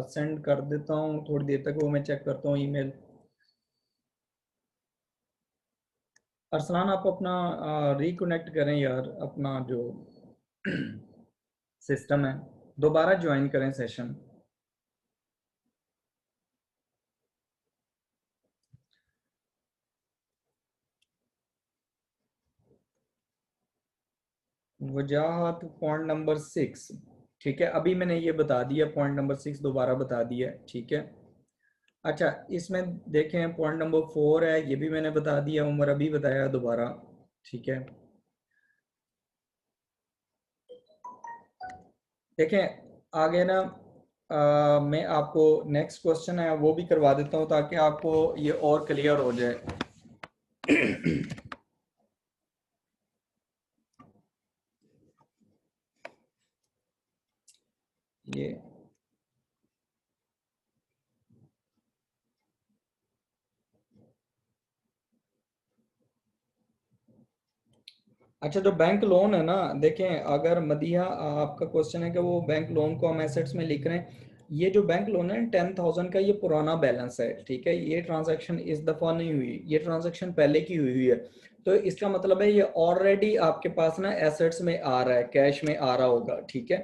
सेंड कर देता हूँ थोड़ी देर तक, वो मैं चेक करता हूँ ईमेल। अरसलान आप अपना रिकनेक्ट करें यार, अपना जो सिस्टम है, दोबारा ज्वाइन करें सेशन। वजाहत पॉइंट नंबर 6, ठीक है, अभी मैंने ये बता दिया, पॉइंट नंबर 6 दोबारा बता दिया, ठीक है। अच्छा, इसमें देखें पॉइंट नंबर 4 है, ये भी मैंने बता दिया, उमर अभी बताया दोबारा, ठीक है। देखें आगे ना, मैं आपको नेक्स्ट क्वेश्चन है वो भी करवा देता हूँ ताकि आपको ये और क्लियर हो जाए। ये अच्छा, जो बैंक लोन है ना, देखें अगर मदिहा आपका क्वेश्चन है कि वो बैंक लोन को हम एसेट्स में लिख रहे हैं, ये जो बैंक लोन है 10,000 का, ये पुराना बैलेंस है, ठीक है। ये ट्रांजैक्शन इस दफ़ा नहीं हुई, ये ट्रांजैक्शन पहले की हुई है, तो इसका मतलब है ये ऑलरेडी आपके पास ना एसेट्स में आ रहा है, कैश में आ रहा होगा, ठीक है।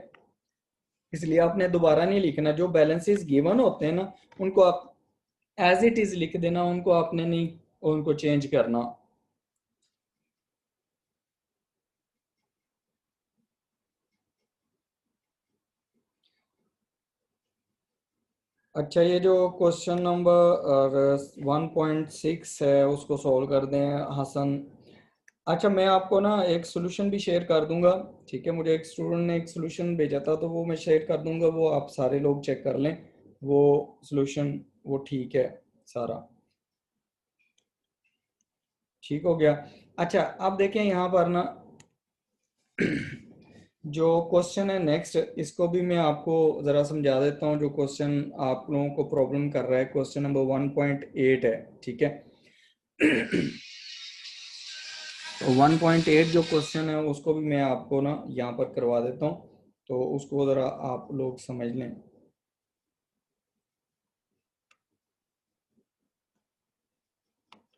इसलिए आपने दोबारा नहीं लिखना, जो बैलेंसेस गिवन होते हैं ना उनको आप एज इट इज लिख देना, उनको आपने नहीं उनको चेंज करना। अच्छा, ये जो क्वेश्चन नंबर 1.6 है उसको सॉल्व कर दें हसन। अच्छा, मैं आपको ना एक सोल्यूशन भी शेयर कर दूंगा, ठीक है। मुझे एक स्टूडेंट ने एक सोल्यूशन भेजा था तो वो मैं शेयर कर दूंगा, वो आप सारे लोग चेक कर लें, वो सोल्यूशन वो ठीक है सारा, ठीक हो गया। अच्छा, अब देखें यहाँ पर ना जो क्वेश्चन है नेक्स्ट, इसको भी मैं आपको ज़रा समझा देता हूँ। जो क्वेश्चन आप लोगों को प्रॉब्लम कर रहा है, क्वेश्चन नंबर 1.8 है, ठीक है। 1.8 जो क्वेश्चन है उसको भी मैं आपको ना यहाँ पर करवा देता हूँ, तो उसको ज़रा आप लोग समझ लें।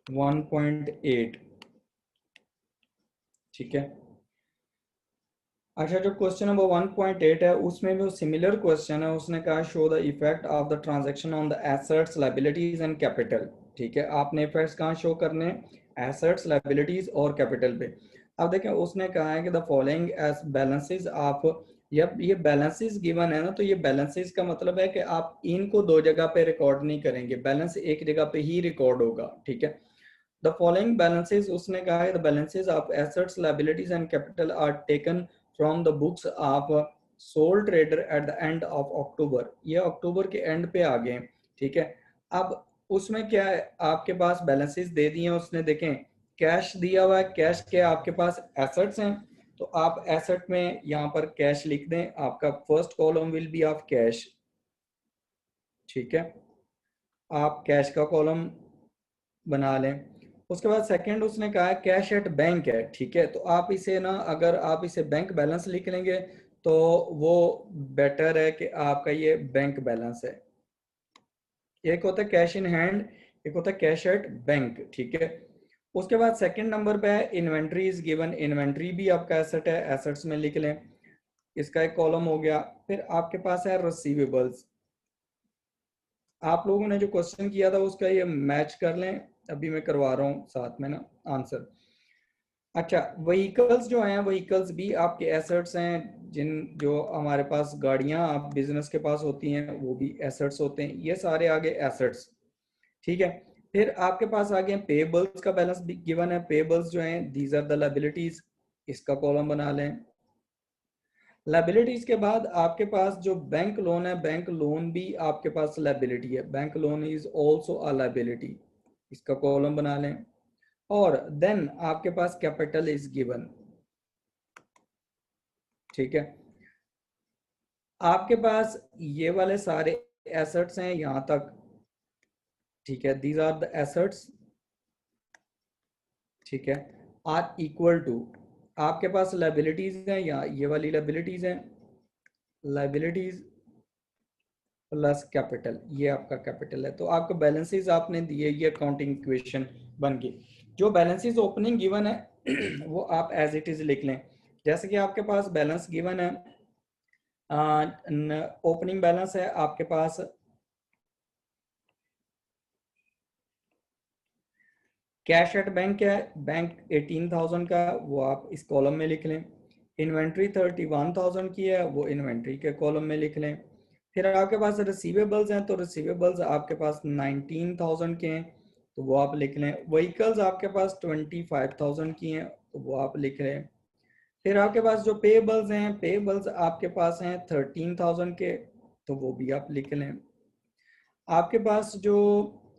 1.8, ठीक है। अच्छा, जो क्वेश्चन नंबर 1.8 है उसमें भी सिमिलर क्वेश्चन है, उसने कहा show the effect of the transaction on the assets liabilities and capital, ठीक है। आपने इफेक्ट्स कहाँ शो करने हैं, एसेट्स लायबिलिटीज और कैपिटल पे। अब देखें उसने कहा है कि the following as balances of, ये बैलेंसेस गिवन है ना, तो ये बैलेंसेस का मतलब है कि आप इनको दो जगह पे रिकॉर्ड नहीं करेंगे, बैलेंस एक जगह पे ही रिकॉर्ड होगा, ठीक है। द फॉलोइंग बैलेंसेस, उसने कहा है the balances of assets liabilities and capital R taken from the books of soul trader at the end of October, ये अक्टूबर के एंड पे आ गए, ठीक है। अब उसमें क्या है, आपके पास बैलेंसेस दे दिए हैं उसने, देखें कैश दिया हुआ है, कैश के आपके पास एसेट्स हैं, तो आप एसेट में यहाँ पर कैश लिख दें, आपका first column will be of cash, ठीक है। आप कैश का कॉलम बना लें। उसके बाद सेकंड उसने कहा है कैश एट बैंक है, ठीक है। तो आप इसे ना, अगर आप इसे बैंक बैलेंस लिख लेंगे तो वो बेटर है कि आपका ये बैंक बैलेंस है। एक होता है कैश इन हैंड, एक होता है कैश एट बैंक, ठीक है। उसके बाद सेकंड नंबर पे है इन्वेंट्री इज गिवन, इन्वेंट्री भी आपका एसेट है, एसेट्स में लिख लें, इसका एक कॉलम हो गया। फिर आपके पास है रिसीवेबल्स, आप लोगों ने जो क्वेश्चन किया था उसका ये मैच कर लें, अभी मैं करवा रहा हूँ साथ में ना आंसर। अच्छा, व्हीकल्स जो हैं, व्हीकल्स भी आपके एसेट्स हैं, जिन जो हमारे पास गाड़ियां आप बिजनेस के पास होती हैं वो भी एसेट्स होते हैं, ये सारे आगे एसेट्स, ठीक है। फिर आपके पास आ गए पेबल्स का बैलेंस भी गिवन है। पेबल्स जो हैं दीज आर द लायबिलिटीज, इसका कॉलम बना लें। लायबिलिटीज के बाद आपके पास जो बैंक लोन है, बैंक लोन भी आपके पास लायबिलिटी है, bank loan is also a liability, इसका कॉलम बना लें। और देन आपके पास कैपिटल इज गिवन, ठीक है। आपके पास ये वाले सारे एसेट्स हैं यहां तक, ठीक है, दीज आर द एसेट्स, ठीक है, आर इक्वल टू, आपके पास लायबिलिटीज हैं या ये वाली लायबिलिटीज हैं, लायबिलिटीज प्लस कैपिटल, ये आपका कैपिटल है। तो आपको बैलेंसेस आपने दिए, ये अकाउंटिंग इक्वेशन बन गई। जो बैलेंसेस ओपनिंग गिवन है वो आप एज इट इज लिख लें। जैसे कि आपके पास बैलेंस गिवन है, ओपनिंग बैलेंस है आपके पास कैश एट बैंक है, बैंक 18,000 का, वो आप इस कॉलम में लिख लें। इन्वेंट्री 31,000 की है, वो इन्वेंट्री के कॉलम में लिख लें। फिर आपके पास रिसीवेबल्स हैं, तो रिसीवेबल्स आपके पास 19,000 के हैं, तो वो आप लिख लें। व्हीकल्स आपके पास 25,000 की हैं, तो वो आप लिख लें। फिर आपके पास जो पेबल्स हैं, पेबल्स आपके पास हैं 13,000 के, तो वो भी आप लिख लें। आपके पास जो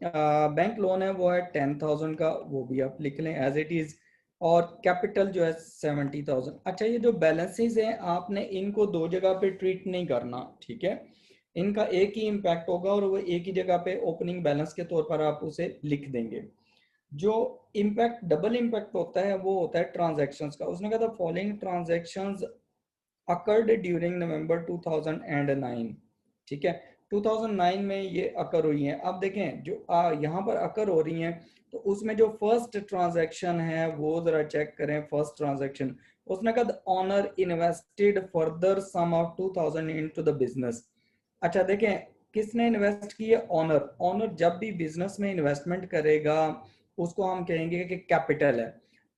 बैंक लोन है वो है 10,000 का, वो भी आप लिख लें एज इट इज। और कैपिटल जो है 70,000। अच्छा, ये जो बैलेंसेस हैं आपने इनको दो जगह पे ट्रीट नहीं करना, ठीक है, इनका एक ही इम्पैक्ट होगा और वो एक ही जगह पे ओपनिंग बैलेंस के तौर पर आप उसे लिख देंगे। जो इम्पैक्ट डबल इम्पैक्ट होता है वो होता है ट्रांजैक्शंस का। उसने कहा था फॉलोइंग ट्रांजैक्शंस अकर्ड ड्यूरिंग नवंबर 2009, ठीक है, 2009 में ये अकर हुई हैं। अब देखें जो यहाँ पर अकर हो रही हैं, तो उसमें जो फर्स्ट ट्रांजैक्शन है वो जरा चेक करें। फर्स्ट ट्रांजैक्शन उसने कहा owner invested further sum of 2000 into the business. अच्छा देखें, किसने इन्वेस्ट की है? ऑनर। ऑनर जब भी बिजनेस में इन्वेस्टमेंट करेगा उसको हम कहेंगे कि कैपिटल है।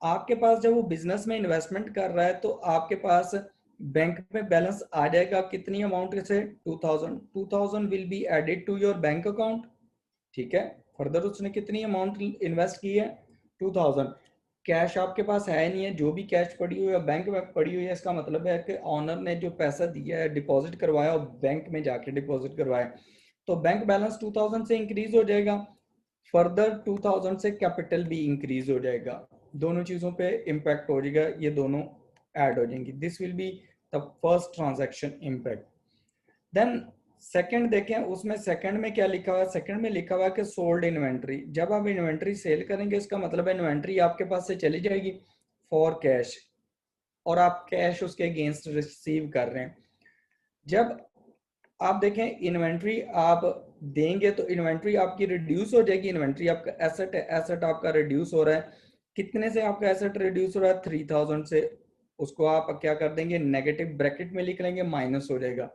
आपके पास जब वो बिजनेस में इन्वेस्टमेंट कर रहा है तो आपके पास बैंक में बैलेंस आ जाएगा कितनी अमाउंट से? 2000। 2000 will be added to your bank account, ठीक है। फर्दर उसने कितनी अमाउंट इन्वेस्ट की है? 2000। कैश आपके पास है नहीं है, जो भी कैश पड़ी हुई है बैंक में पड़ी हुई है, इसका मतलब है कि ऑनर ने जो पैसा दिया है, डिपॉजिट करवाया और बैंक में जाके डिपॉजिट करवाया, तो बैंक बैलेंस 2000 से इंक्रीज हो जाएगा। फर्दर 2000 से कैपिटल भी इंक्रीज हो जाएगा, दोनों चीजों पे इंपैक्ट हो जाएगा, ये दोनों ऐड हो जाएंगी। This will be the first transaction impact. Then second देखें, उसमें सेकंड में क्या लिखा हुआ है? सेकंड में लिखा हुआ है कि सोल्ड इन्वेंट्री। जब आप इन्वेंट्री सेल करेंगे इसका मतलब है इन्वेंट्री आपके पास से चली जाएगी फॉर कैश, और आप कैश उसके अगेंस्ट रिसीव कर रहे हैं। जब आप देखें इन्वेंट्री आप देंगे तो इन्वेंट्री आपकी रिड्यूस हो जाएगी। इन्वेंट्री आपका एसेट है, एसेट आपका रिड्यूस हो रहा है। कितने से आपका एसेट रिड्यूस हो रहा है? 3000 से। उसको आप क्या कर देंगे? नेगेटिव ब्रैकेट में लिख लेंगे, माइनस हो जाएगा।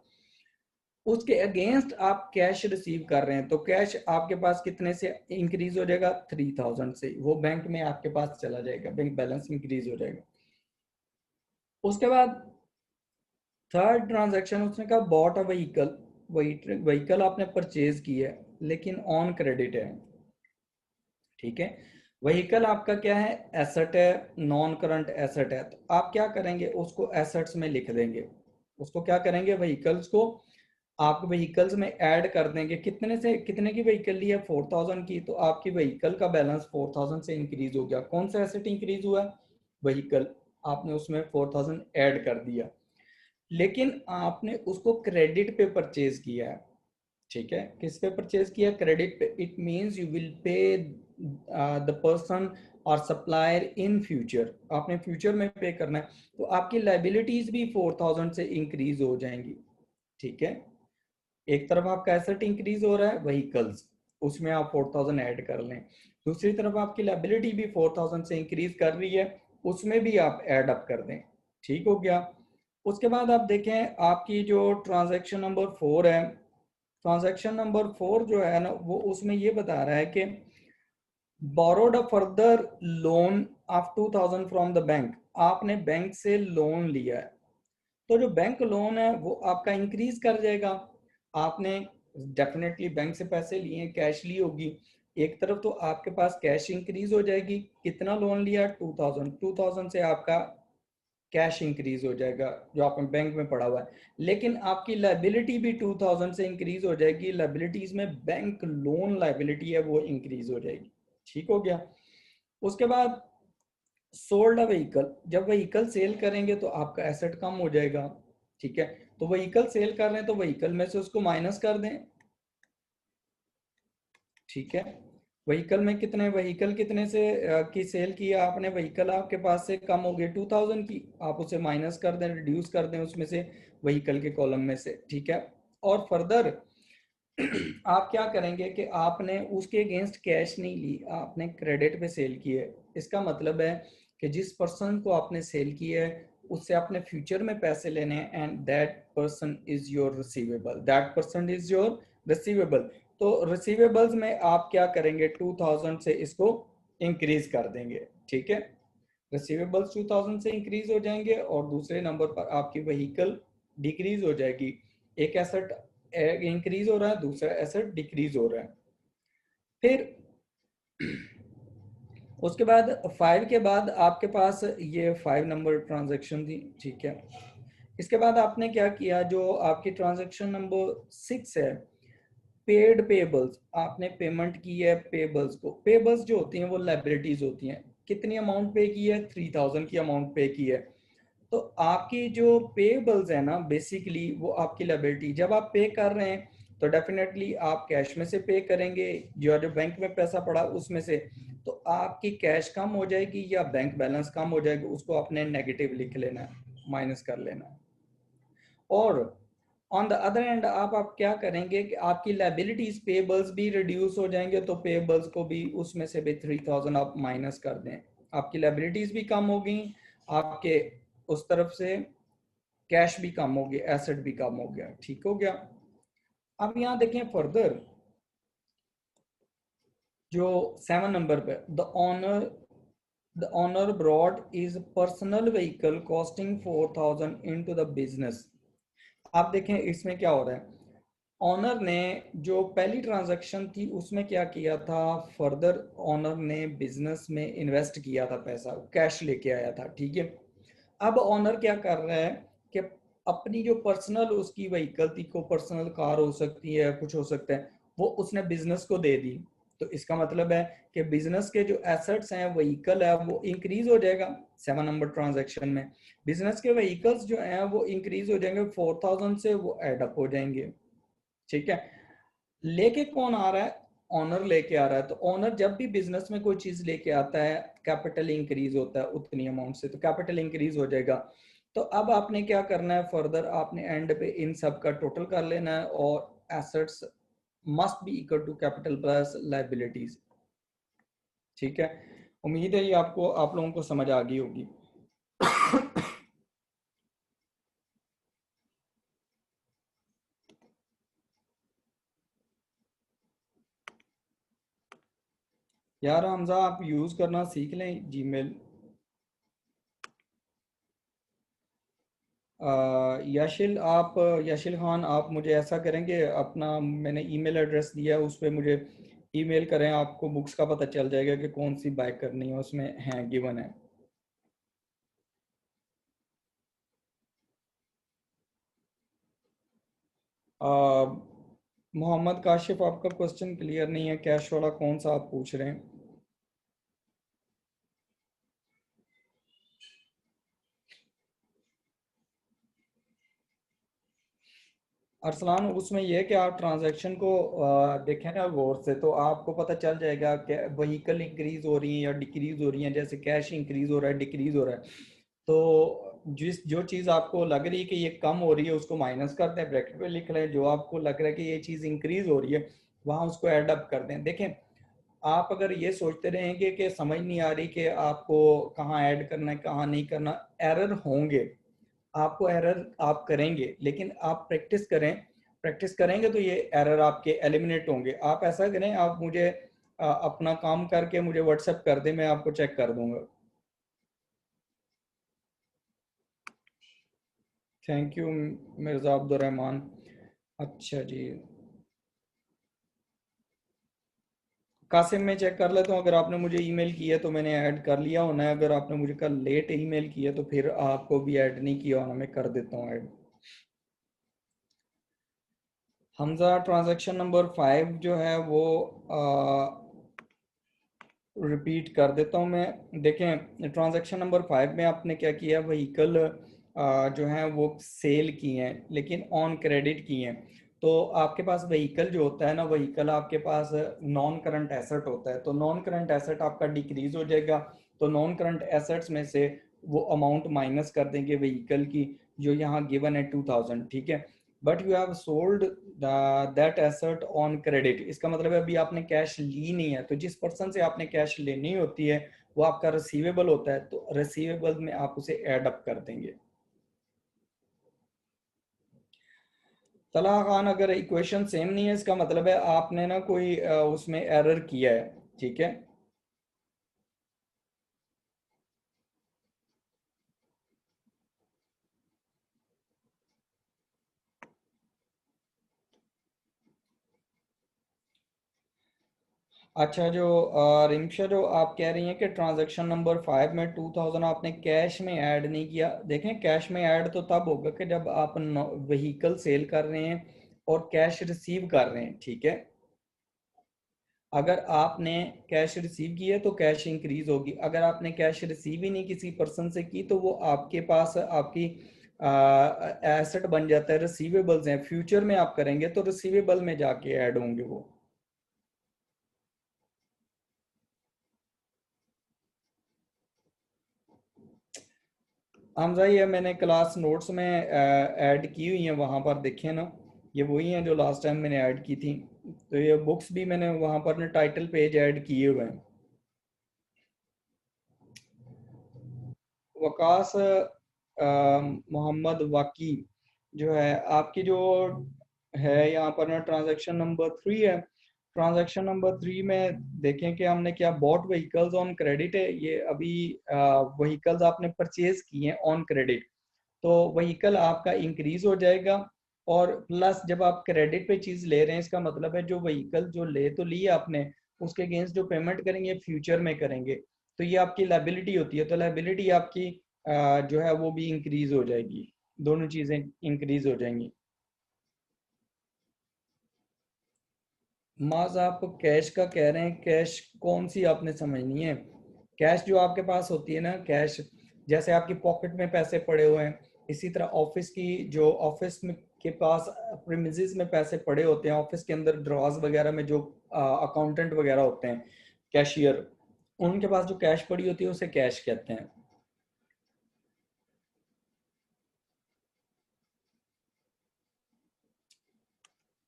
उसके अगेंस्ट आप कैश रिसीव कर रहे हैं, तो कैश आपके पास कितने से इंक्रीज हो जाएगा? 3000 से। वो बैंक में आपके पास चला जाएगा, बैंक बैलेंस इंक्रीज हो जाएगा। उसके बाद थर्ड ट्रांजैक्शन उसने कहा बॉट अ व्हीकल। व्हीकल आपने परचेज की है लेकिन ऑन क्रेडिट है, ठीक है। व्हीकल आपका क्या है? एसेट है, नॉन करंट एसेट है, तो आप क्या करेंगे? उसको एसेट्स में लिख देंगे। उसको क्या करेंगे? व्हीकल्स को आप व्हीकल्स में ऐड कर देंगे। कितने से कितने की व्हीकल ली है? 4000 की, तो आपकी व्हीकल का बैलेंस 4000 से इंक्रीज हो गया। कौन सा एसेट इंक्रीज हुआ? व्हीकल। आपने उसमें 4000 ऐड कर दिया, लेकिन आपने उसको क्रेडिट पे परचेज किया है, ठीक है। किस पे परचेज किया? क्रेडिट पे। It means you will pay the person और सप्लायर इन फ्यूचर, आपने फ्यूचर में पे करना है, तो आपकी लाइबिलिटीज भी 4000 से इंक्रीज हो जाएंगी, ठीक है। एक तरफ आपका एसेट इंक्रीज हो रहा है व्हीकल्स, उसमें आप 4000 ऐड कर लें। दूसरी तरफ आपकी लायबिलिटी भी 4000 से इंक्रीज कर रही है, उसमें भी आप ऐड अप कर दें, ठीक हो गया। उसके बाद आप देखें आपकी जो ट्रांजैक्शन नंबर 4 है, ट्रांजैक्शन नंबर 4 जो है ना वो उसमें ये बता रहा है कि borrowed a further loan of 2000 from the bank. आपने बैंक से लोन लिया है, तो जो बैंक लोन है वो आपका इंक्रीज कर जाएगा। आपने डेफिनेटली बैंक से पैसे लिए, कैश ली होगी, एक तरफ तो आपके पास कैश इंक्रीज हो जाएगी, कितना लोन लिया 2000, 2000 से आपका कैश इंक्रीज हो जाएगा जो आपने बैंक में पड़ा हुआ है, लेकिन आपकी लाइबिलिटी भी 2000 से इंक्रीज हो जाएगी, लाइबिलिटीज में बैंक लोन लाइबिलिटी है वो इंक्रीज हो जाएगी। ठीक हो गया। उसके बाद सोल्ड अ व्हीकल, जब व्हीकल सेल करेंगे तो आपका एसेट कम हो जाएगा। ठीक है, तो व्हीकल सेल कर रहे हैं तो व्हीकल में से उसको माइनस कर दें। ठीक है, व्हीकल में कितने, व्हीकल कितने से की सेल किया आपने, व्हीकल आपके पास से कम हो गए 2000 की, आप उसे माइनस कर दें, रिड्यूस कर दें उसमें से, व्हीकल के कॉलम में से। ठीक है, और फर्दर आप क्या करेंगे कि आपने उसके अगेंस्ट कैश नहीं ली, आपने क्रेडिट पे सेल की है। इसका मतलब है कि जिस पर्सन को आपने सेल की है उससे आपने फ्यूचर में पैसे लेने हैं, and that person is your receivable, that person is your receivable. तो रिसीवेबल्स में आप क्या करेंगे, 2000 से इसको इंक्रीज कर देंगे। ठीक है, रिसीवेबल्स 2000 से इंक्रीज हो जाएंगे और दूसरे नंबर पर आपकी व्हीकल डिक्रीज हो जाएगी। एक एसेट इंक्रीज हो रहा है, दूसरा एसेट डिक्रीज हो रहा है। फिर उसके बाद 5 के बाद आपके पास ये 5 नंबर ट्रांजैक्शन थी। ठीक है, इसके बाद आपने क्या किया, जो आपकी ट्रांजैक्शन नंबर 6 है, पेड पेबल्स, आपने पेमेंट की है पेबल्स को। पेबल्स जो होती हैं वो लाइबिलिटीज होती हैं। कितनी अमाउंट पे की है, 3000 की अमाउंट पे की है। तो आपकी जो पेबल्स है ना, बेसिकली वो आपकी लाइबिलिटी, जब आप पे कर रहे हैं तो डेफिनेटली आप कैश में से पे करेंगे, जो जो बैंक में पैसा पड़ा उसमें से। तो आपकी कैश कम हो जाएगी या बैंक बैलेंस कम हो जाएगी, उसको आपने नेगेटिव लिख लेना है, माइनस कर लेना है। और ऑन द अदर एंड आप क्या करेंगे कि आपकी लाइबिलिटीज पेबल्स भी रिड्यूस हो जाएंगे, तो पेबल्स को भी उसमें से भी 3000 आप माइनस कर दें, आपकी लाइबिलिटीज भी कम हो गई, आपके उस तरफ से कैश भी कम हो गया, एसेट भी कम हो गया। ठीक हो गया। अब यहाँ देखें फर्दर, जो 7 नंबर पे, the owner brought is personal vehicle costing 4000 into the business. आप देखें इसमें क्या हो रहा है, ऑनर ने जो पहली ट्रांजैक्शन थी उसमें क्या किया था, फर्दर ऑनर ने बिजनेस में इन्वेस्ट किया था, पैसा कैश लेके आया था। ठीक है, अब ऑनर क्या कर रहा है कि अपनी जो पर्सनल उसकी व्हीकल थी, को पर्सनल कार हो सकती है, कुछ हो सकता है, वो उसने बिजनेस को दे दी। तो इसका मतलब है कि बिजनेस के जो एसेट्स हैं, व्हीकल है, वो इंक्रीज हो जाएगा 7 नंबर ट्रांजैक्शन में। बिजनेस के व्हीकल्स जो हैं वो इंक्रीज हो जाएंगे 4000 से, वो एडअप हो जाएंगे। ठीक है, लेके कौन आ रहा है, ऑनर लेके आ रहा है। तो ऑनर जब भी बिजनेस में कोई चीज लेके आता है, कैपिटल इंक्रीज होता है उतनी अमाउंट से, तो कैपिटल इंक्रीज हो जाएगा। तो अब आपने क्या करना है, फर्दर आपने एंड पे इन सब का टोटल कर लेना है, और assets must be equal to capital plus liabilities. ठीक है, उम्मीद है ये आपको, आप लोगों को समझ आ गई होगी। यार हमजा, आप यूज करना सीख लें जीमेल। यशिल खान, आप मुझे ऐसा करेंगे, अपना मैंने ईमेल एड्रेस दिया है उस पर मुझे ईमेल करें, आपको बुक्स का पता चल जाएगा कि कौन सी बाय करनी है, उसमें है गिवन है। मोहम्मद काशिफ, आपका क्वेश्चन क्लियर नहीं है, कैश वाला कौन सा आप पूछ रहे हैं। अरसलान, उसमें यह है कि आप ट्रांजैक्शन को देखें ना गौर से, तो आपको पता चल जाएगा कि व्हीकल इंक्रीज हो रही है या डिक्रीज हो रही है, जैसे कैश इंक्रीज हो रहा है, डिक्रीज हो रहा है। तो जिस जो चीज़ आपको लग रही है कि ये कम हो रही है उसको माइनस कर दें, ब्रैकेट पे लिख लें, जो आपको लग रहा है कि ये चीज़ इंक्रीज हो रही है वहाँ उसको एड अप कर दें। देखें, आप अगर ये सोचते रहेंगे कि समझ नहीं आ रही कि आपको कहाँ ऐड करना है कहाँ नहीं करना, एरर होंगे, आपको एरर आप करेंगे, लेकिन आप प्रैक्टिस करें, प्रैक्टिस करेंगे तो ये एरर आपके एलिमिनेट होंगे। आप ऐसा करें, आप मुझे अपना काम करके मुझे व्हाट्सएप कर दें, मैं आपको चेक कर दूंगा। Thank you Mirza Abdul Rahman. अच्छा जी, कासिम में चेक कर लेता हूँ, अगर आपने मुझे ईमेल किया तो मैंने ऐड कर लिया होना है, अगर आपने मुझे कल लेट ईमेल किया तो फिर आपको भी ऐड नहीं किया होना, मैं कर देता हूँ ऐड। हमजा ट्रांजैक्शन नंबर 5 जो है वो रिपीट कर देता हूँ मैं। देखें ट्रांजैक्शन नंबर 5 में आपने क्या किया, व्हीकल जो है वो सेल किए हैं लेकिन ऑन क्रेडिट किए हैं। तो आपके पास व्हीकल जो होता है ना, व्हीकल आपके पास नॉन करंट एसेट होता है, तो नॉन करंट एसेट आपका डिक्रीज हो जाएगा। तो नॉन करंट एसेट्स में से वो अमाउंट माइनस कर देंगे व्हीकल की, जो यहाँ गिवन है 2000, ठीक है। But you have sold that asset on credit, इसका मतलब है अभी आपने कैश ली नहीं है, तो जिस पर्सन से आपने कैश लेनी होती है वो आपका रिसीवेबल होता है, तो रिसीवेबल में आप उसे ऐड अप कर देंगे। तला खान, अगर इक्वेशन सेम नहीं है इसका मतलब है आपने ना कोई उसमें एरर किया है, ठीक है। अच्छा, जो रिमशा, जो आप कह रही हैं कि ट्रांजैक्शन नंबर 5 में 2000 आपने कैश में ऐड नहीं किया, देखें कैश में ऐड तो तब होगा कि जब आप व्हीकल सेल कर रहे हैं और कैश रिसीव कर रहे हैं, ठीक है। अगर आपने कैश रिसीव किया है तो कैश इंक्रीज होगी, अगर आपने कैश रिसीव ही नहीं किसी पर्सन से की तो वो आपके पास आपकी एसेट बन जाता है, रिसीवेबल्स हैं, फ्यूचर में आप करेंगे तो रिसीवेबल में जाके ऐड होंगे वो। हमजा, ये मैंने क्लास नोट्स में ऐड की हुई हैं, वहाँ पर देखें ना, ये वही हैं जो लास्ट टाइम मैंने ऐड की थी। तो ये बुक्स भी मैंने वहाँ पर ना टाइटल पेज ऐड किए हुए हैं। वकास मोहम्मद वाकी, जो है आपकी जो है यहाँ पर ना ट्रांजैक्शन नंबर 3 है। ट्रांजैक्शन नंबर 3 में देखें कि हमने क्या बॉट व्हीकल्स ऑन क्रेडिट है, ये अभी व्हीकल्स आपने परचेज किए हैं ऑन क्रेडिट, तो व्हीकल आपका इंक्रीज हो जाएगा। और प्लस जब आप क्रेडिट पे चीज ले रहे हैं, इसका मतलब है जो व्हीकल जो ले तो लिए आपने, उसके अगेंस्ट जो पेमेंट करेंगे फ्यूचर में करेंगे, तो ये आपकी लाइबिलिटी होती है, तो लाइबिलिटी आपकी जो है वो भी इंक्रीज हो जाएगी, दोनों चीजें इंक्रीज हो जाएंगी। माज, आप कैश का कह रहे हैं, कैश कौन सी आपने समझनी है? कैश जो आपके पास होती है ना, कैश जैसे आपकी पॉकेट में पैसे पड़े हुए हैं, इसी तरह ऑफिस की जो ऑफिस में के पास प्रीमिसेस में पैसे पड़े होते हैं, ऑफिस के अंदर ड्रॉज वगैरह में जो अकाउंटेंट वगैरह होते हैं, कैशियर, उनके पास जो कैश पड़ी होती है उसे कैश कहते हैं।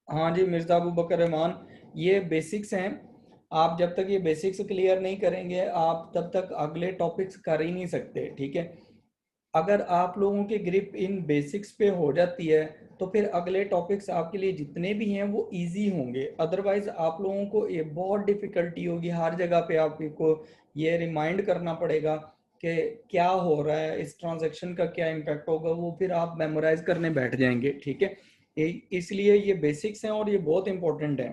हाँ जी, मिर्ज़ा अबू बकर रहमान, ये बेसिक्स हैं। आप जब तक ये बेसिक्स क्लियर नहीं करेंगे आप तब तक अगले टॉपिक्स कर ही नहीं सकते, ठीक है। अगर आप लोगों की ग्रिप इन बेसिक्स पे हो जाती है तो फिर अगले टॉपिक्स आपके लिए जितने भी हैं वो इजी होंगे, अदरवाइज आप लोगों को ये बहुत डिफिकल्टी होगी, हर जगह पे आपको ये रिमाइंड करना पड़ेगा कि क्या हो रहा है, इस ट्रांजैक्शन का क्या इम्पैक्ट होगा, वो फिर आप मेमोराइज करने बैठ जाएंगे, ठीक है। इसलिए ये बेसिक्स हैं और ये बहुत इंपॉर्टेंट है।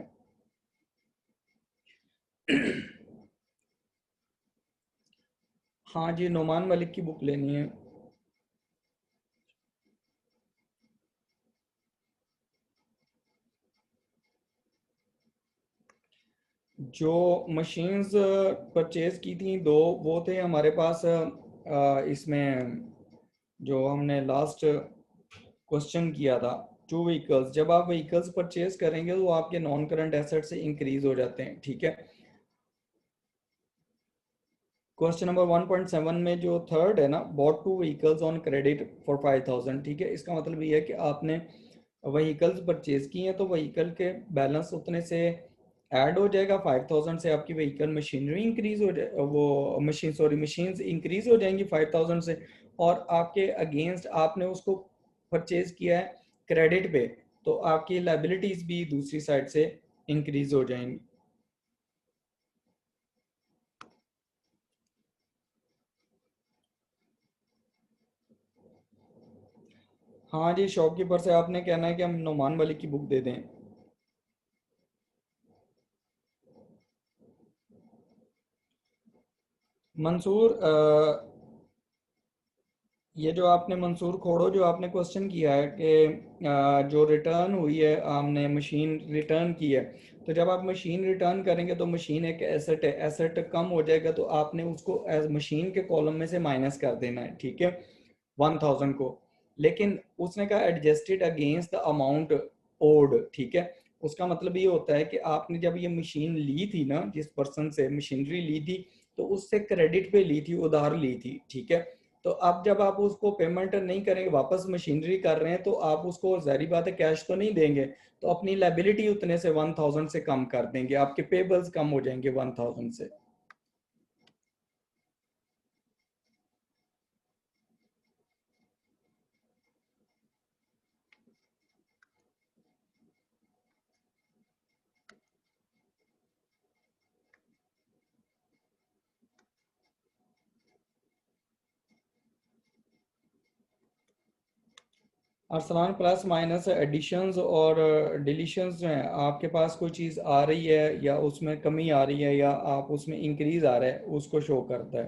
हाँ जी, नोमान मलिक की बुक लेनी है। जो मशीन्स परचेज की थी दो, वो थे हमारे पास इसमें जो हमने लास्ट क्वेश्चन किया था, टू व्हीकल्स, जब आप व्हीकल्स परचेज करेंगे तो आपके नॉन करंट एसेट से इंक्रीज हो जाते हैं, ठीक है। क्वेश्चन नंबर 1.7 में जो थर्ड है ना, bought two vehicles on credit for 5000, ठीक है, इसका मतलब ये है कि आपने व्हीकल्स परचेज किए हैं तो व्हीकल के बैलेंस उतने से ऐड हो जाएगा, 5000 से आपकी व्हीकल मशीनरी इंक्रीज हो जाए, वो मशीन सॉरी मशीन्स इंक्रीज हो जाएंगी 5000 से, और आपके अगेंस्ट आपने उसको परचेज किया है क्रेडिट पे, तो आपकी लाइबिलिटीज भी दूसरी साइड से इंक्रीज हो जाएंगी। हाँ जी, शॉपकीपर से आपने कहना है कि हम नुमान मलिक की बुक दे दें। मंसूर, ये जो आपने मंसूर खोड़ो जो आपने क्वेश्चन किया है कि जो रिटर्न हुई है हमने मशीन रिटर्न की है, तो जब आप मशीन रिटर्न करेंगे तो मशीन एक एसेट है, एसेट कम हो जाएगा तो आपने उसको एज मशीन के कॉलम में से माइनस कर देना है, ठीक है, 1000 को। लेकिन उसने कहा adjusted against the amount owed, ठीक है। उसका मतलब ये होता है कि आपने जब ये मशीन ली थी ना, जिस पर्सन से मशीनरी ली थी, तो उससे क्रेडिट पे ली थी, उधार ली थी, ठीक है। तो अब जब आप उसको पेमेंट नहीं करेंगे, वापस मशीनरी कर रहे हैं, तो आप उसको जाहिर बात है कैश तो नहीं देंगे, तो अपनी लाइबिलिटी उतने से 1000 से कम कर देंगे, आपके पेबल्स कम हो जाएंगे 1000 से। अरसलान, प्लस माइनस एडिशंस और डिलीशंस जो हैं, आपके पास कोई चीज़ आ रही है या उसमें कमी आ रही है या आप उसमें इंक्रीज आ रहा है, उसको शो करता है।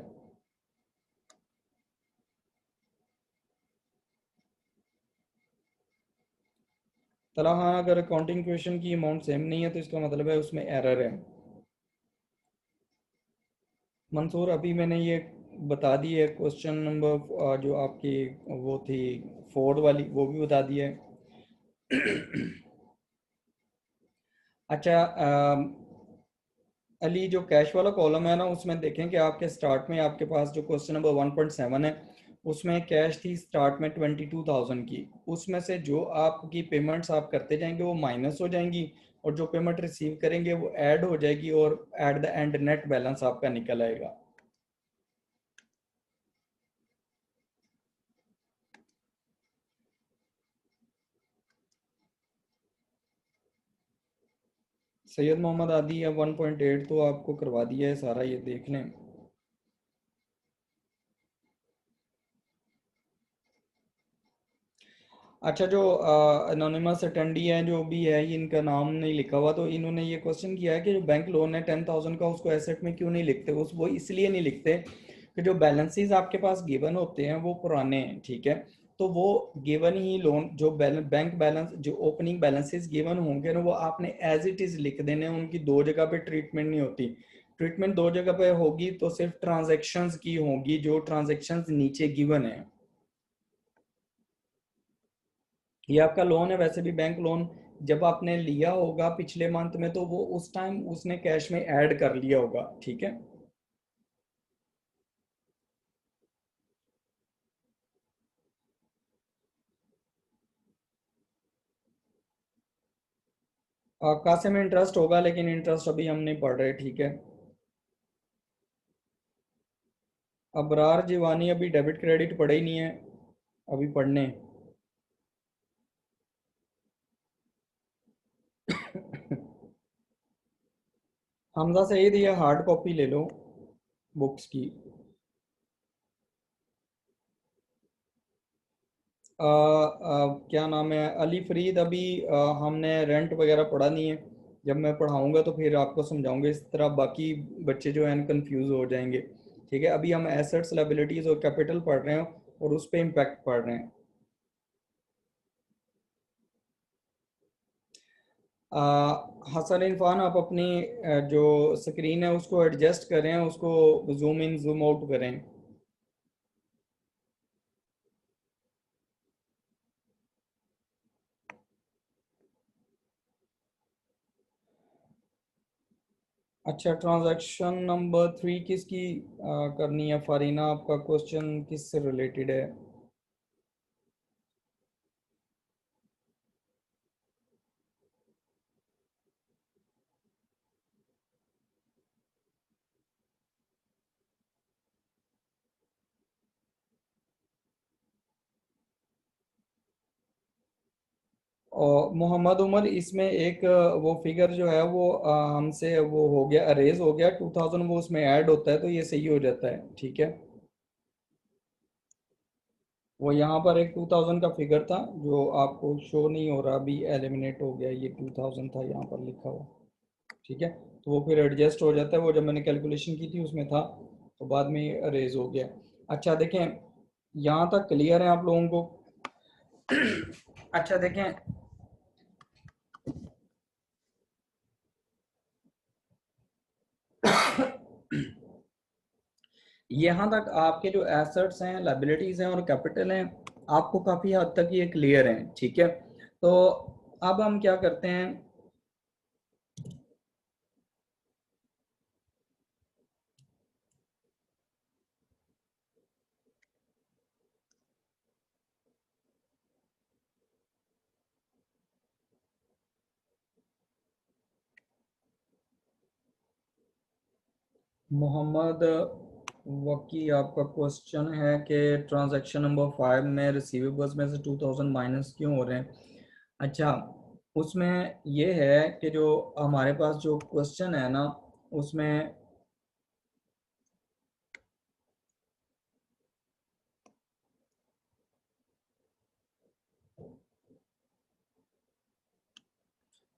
तला हाँ, अगर अकाउंटिंग क्वेश्चन की अमाउंट सेम नहीं है तो इसका मतलब है उसमें एरर है। मंसूर, अभी मैंने ये बता दी है क्वेश्चन नंबर जो आपकी वो थी फोर्ड वाली, वो भी बता दी है। अच्छा, अली, जो कैश वाला कॉलम है ना, उसमें देखें कि आपके स्टार्ट में आपके पास जो क्वेश्चन नंबर 1.7 है, उसमें कैश थी स्टार्ट में 22,000 की। उसमें से जो आपकी पेमेंट्स आप करते जाएंगे वो माइनस हो जाएंगी, और जो पेमेंट रिसीव करेंगे वो ऐड हो जाएगी, और at the end net balance आपका निकल आएगा। सैयद मोहम्मद आदि या 1.8 तो आपको करवा दिया है सारा, ये देख लें। अच्छा, जो अनोनिमस अटेंडी है जो भी है, ये इनका नाम नहीं लिखा हुआ, तो इन्होंने ये क्वेश्चन किया है कि जो बैंक लोन है 10,000 का, उसको एसेट में क्यों नहीं लिखते। उस वो इसलिए नहीं लिखते कि जो बैलेंसेस आपके पास गिवन होते हैं वो पुराने हैं, ठीक है। तो वो गिवन ही लोन जो बैंक बैलेंस जो ओपनिंग बैलेंसेस गिवन होंगे ना, वो आपने एज इट इज लिख देने हैं, उनकी दो जगह पे ट्रीटमेंट नहीं होती। ट्रीटमेंट दो जगह पे होगी तो सिर्फ ट्रांजेक्शन्स की होगी, जो ट्रांजेक्शन्स नीचे गिवन है। ये आपका लोन है, वैसे भी बैंक लोन जब आपने लिया होगा पिछले मंथ में, तो वो उस टाइम उसने कैश में ऐड कर लिया होगा, ठीक है। कासे में इंटरेस्ट होगा, लेकिन इंटरेस्ट अभी हम नहीं पढ़ रहे, ठीक है। अबरार जीवानी, अभी डेबिट क्रेडिट पढ़े ही नहीं है, अभी पढ़ने। हमजा सईद, ये हार्ड कॉपी ले लो बुक्स की। क्या नाम है, अली फरीद, अभी हमने रेंट वगैरह पढ़ा नहीं है। जब मैं पढ़ाऊंगा तो फिर आपको समझाऊंगा, इस तरह बाकी बच्चे जो हैं कंफ्यूज हो जाएंगे, ठीक है। अभी हम एसेट्स, लायबिलिटीज और कैपिटल पढ़ रहे हैं, और उस पर इम्पैक्ट पढ़ रहे हैं। हसन इरफान, आप अपनी जो स्क्रीन है उसको एडजस्ट करें, उसको जूम इन जूम आउट करें। अच्छा, ट्रांजैक्शन नंबर 3 किसकी करनी है फारीना, आपका क्वेश्चन किस से रिलेटेड है। और मोहम्मद उमर, इसमें एक वो फिगर जो है वो हमसे वो हो गया, अरेज हो गया 2000, वो उसमें ऐड होता है तो ये सही हो जाता है, ठीक है। वो यहाँ पर एक 2000 का फिगर था जो आपको शो नहीं हो रहा, अभी एलिमिनेट हो गया, ये 2000 था यहाँ पर लिखा हुआ, ठीक है। तो वो फिर एडजस्ट हो जाता है, वो जब मैंने कैलकुलेशन की थी उसमें था। तो बाद में अरेज हो गया। अच्छा देखें, यहाँ तक क्लियर है आप लोगों को? अच्छा देखें, यहाँ तक आपके जो एसेट्स हैं, लायबिलिटीज हैं और कैपिटल हैं, आपको काफ़ी हद तक ये क्लियर हैं, ठीक है। तो अब हम क्या करते हैं, मोहम्मद वकी, आपका क्वेश्चन है कि ट्रांजैक्शन नंबर 5 में रिसीवेबल्स में से 2000 माइनस क्यों हो रहे हैं। अच्छा, उसमें ये है कि जो हमारे पास जो क्वेश्चन है ना, उसमें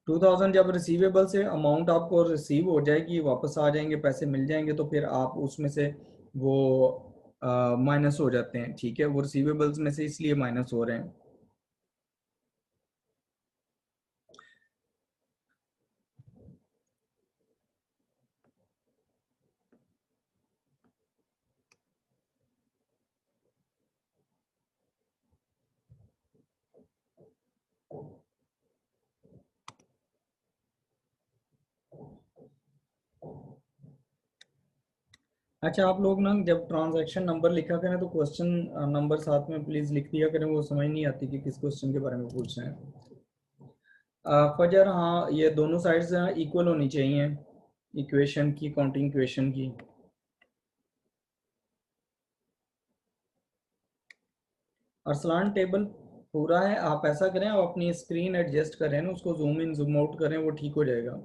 2000 जब रिसीवेबल से अमाउंट आपको रिसीव हो जाएगी, वापस आ जाएंगे, पैसे मिल जाएंगे, तो फिर आप उसमें से वो माइनस हो जाते हैं, ठीक है। वो रिसीवेबल्स में से इसलिए माइनस हो रहे हैं। अच्छा, आप लोग ना जब ट्रांजैक्शन नंबर लिखा करें तो क्वेश्चन नंबर साथ में प्लीज लिख दिया करें, वो समझ नहीं आती कि किस क्वेश्चन के बारे में पूछ रहे हैं। फजर, हाँ, ये दोनों साइड्स इक्वल होनी चाहिए इक्वेशन की, काउंटिंग इक्वेशन की। अरसलान, टेबल पूरा है। आप ऐसा करें, आप अपनी स्क्रीन एडजस्ट करें ना, उसको जूम इन जूम आउट करें, वो ठीक हो जाएगा।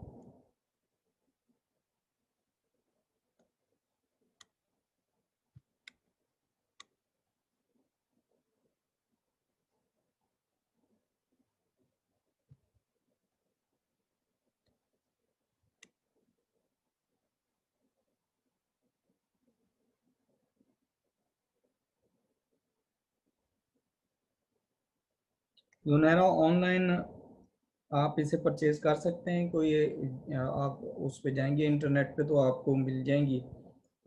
यूनेरा ऑनलाइन आप इसे परचेज कर सकते हैं। कोई आप उस पे जाएंगे इंटरनेट पे तो आपको मिल जाएंगी